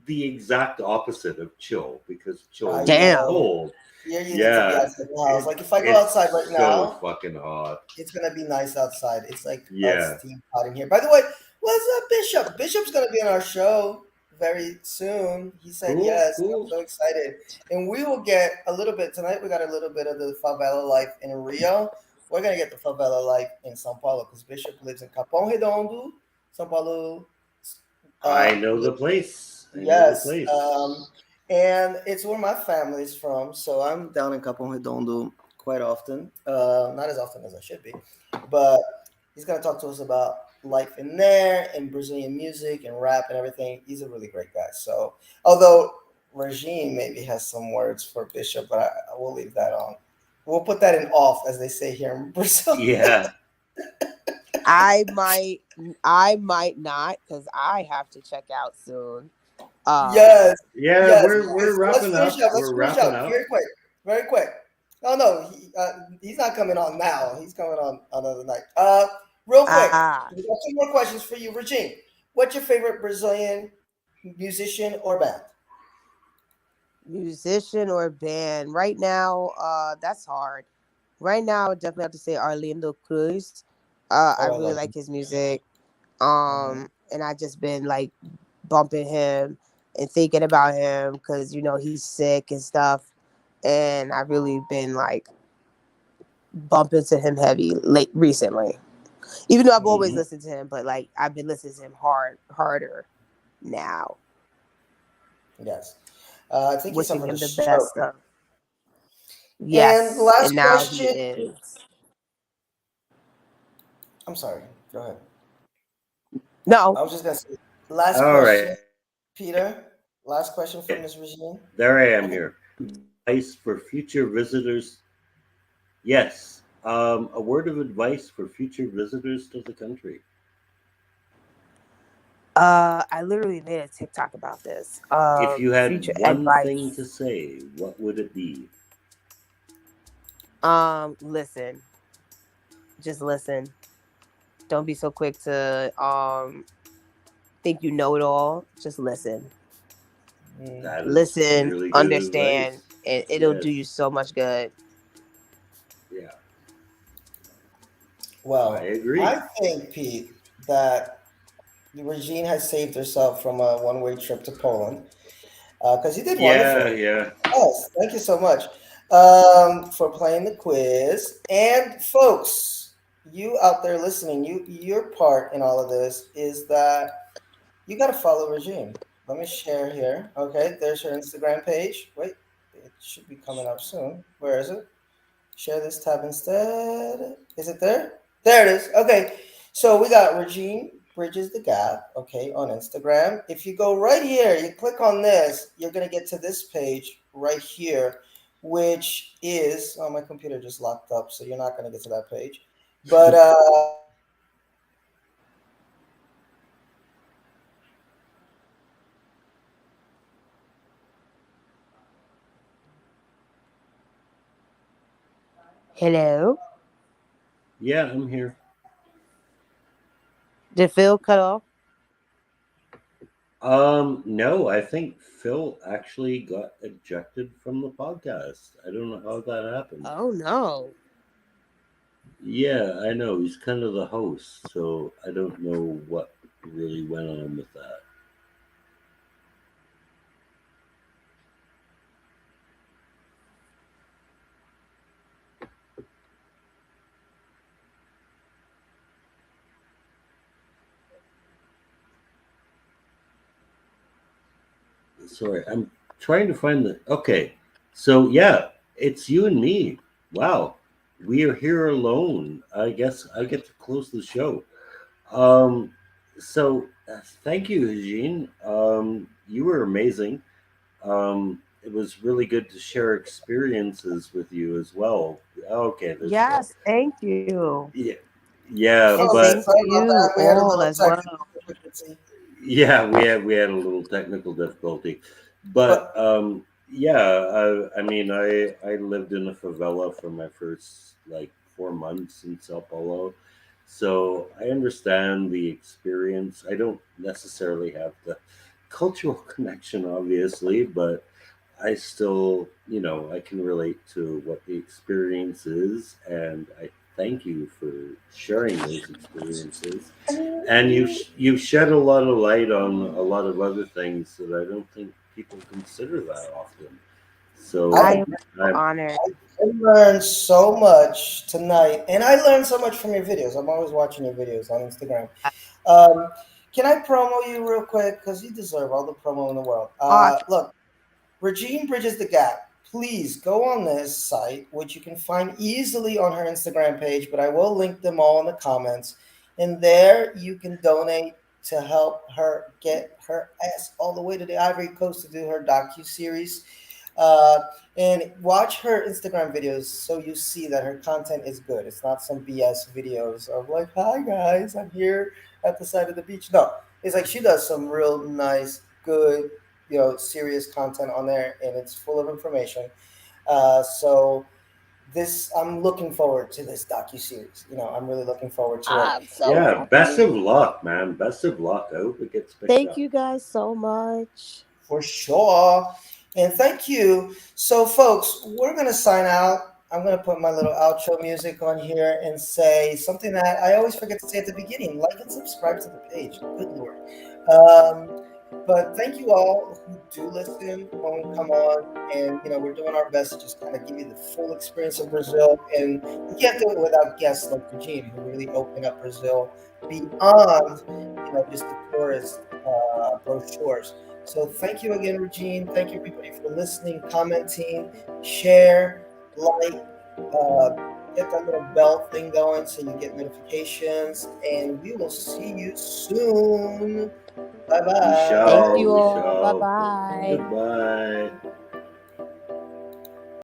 the exact opposite of chill because chill I is Damn. know. cold. Here you need to be Yeah, outside the house. Like if I go outside right it's so now, fucking hot. it's gonna be nice outside. It's like a Yeah. steam pot in here. By the way, what's up, Bishop? Bishop's gonna be on our show very soon. He said Cool, yes. I'm cool. so excited. And we will get a little bit tonight. We got a little bit of the favela life in Rio. We're gonna get the favela life in São Paulo because Bishop lives in Capão Redondo, São Paulo. I know the Lives. place. I know the Yes. place. And it's where my family's from. So I'm down in Capão Redondo quite often. Not as often as I should be. But he's going to talk to us about life in there and Brazilian music and rap and everything. He's a really great guy. So, although Regime maybe has some words for Bishop, but I will leave that on. We'll put that in off, as they say here in Brazil. Yeah. I might not because I have to check out soon. Yes. Yeah, Yes. we're Let's wrapping finish up. up. Let's We're finish wrapping up up. very quick. Very quick. Oh no, he's not coming on now. He's coming on another night. Real quick, we got two more questions for you, Regine. What's your favorite Brazilian musician or band? Musician or band right now, that's hard. Right now I would definitely have to say Arlindo Cruz. I Oh, I really love like him. his music. Mhm. And I just been like bumping him and thinking about him because he's sick and stuff, and I really been like bumping to him heavy late recently, even though I've always Hmm. listened to him, but like I've been listening to him harder now. Yes. I think he's on Wishing for the him the show. best stuff. And Yes, last and now he question. is. I'm sorry. Go ahead. No. I was just gonna say last All right. question, Peter. Last question for Ms. Regine. There I am Okay. here. Advice for future visitors. Yes. A word of advice for future visitors to the country. I literally made a TikTok about this. If you Future had one thing to advice. say, what would it be? Listen. Just listen. Don't be so quick to think you know it all. Just listen. That is Listen, really good understand, advice. and it'll do Yes. you so much good. Yeah. I Well, agree. I think, Pete, that Regine has saved herself from a one-way trip to Poland because you did Yeah, wonderful. yeah. Yes, thank you so much for playing the quiz. And folks, you out there listening, your part in all of this is that you got to follow Regine. Let me share here. Okay, there's her Instagram page. Wait, it should be coming up soon. Where is it? Share this tab instead. Is it there? There it is. Okay, so we got Regine Bridges the Gap, okay, on Instagram. If you go right here, you click on this, you're gonna get to this page right here, which is oh, my computer just locked up, so you're not gonna get to that page. But Hello? Yeah, I'm here. Did Phil cut off? No, I think Phil actually got ejected from the podcast. I don't know how that happened. Oh no. Yeah, I know. He's kind of the host, so I don't know what really went on with that. Sorry, I'm trying to find the. Okay, so yeah, it's you and me. Wow, we are here alone. I guess I get to close the show. Um, thank you, Eugene. You were amazing. It was really good to share experiences with you as well. Okay, there's Phil. Yes, thank you. Yeah, yeah, And folks, thank but sorry about you that. We had a all little as well. technical difficulty. yeah, we had a little technical difficulty, but But yeah, I mean, I lived in a favela for my first like 4 months in Sao Paulo, so I understand the experience. I don't necessarily have the cultural connection, obviously, but I still, I can relate to what the experience is, and I thank you for sharing those experiences. And you've shed a lot of light on a lot of other things that I don't think people consider that often. I I So am so I'm honored. I learned so much tonight, and I learned so much from your videos. I'm always watching your videos on Instagram. Um, can I promo you real quick? Because you deserve all the promo in the world. Awesome. Look, Regine Bridges the Gap. Please go on this site, which you can find easily on her Instagram page, but I will link them all in the comments. And there you can donate to help her get her ass all the way to the Ivory Coast to do her docu series. Uh, and watch her Instagram videos so you see that her content is good. It's not some BS videos of like, "Hi guys, I'm here at the side of the beach." No, it's like she does some real nice, good, serious content on there, and it's full of information. So this, I'm looking forward to this docu series. I'm really looking forward to it. I'm so Yeah, best happy. of luck, man. Best of luck. I hope it gets picked Thank up. you guys so much. For sure. And thank you. So, folks, we're going to sign out. I'm going to put my little outro music on here and say something that I always forget to say at the beginning: like and subscribe to the page. Good Lord. Um, but thank you all who do listen when we come on. And, we're doing our best to just kind of give you the full experience of Brazil. And we can't do it without guests like Regine, who really open up Brazil beyond, just the tourist brochures. So thank you again, Regine. Thank you, everybody, for listening, commenting, share, like, uh, get that little bell thing going so you get notifications. And we will see you soon. Bye We bye. Thank shall, you we all. Bye shall. bye. Goodbye.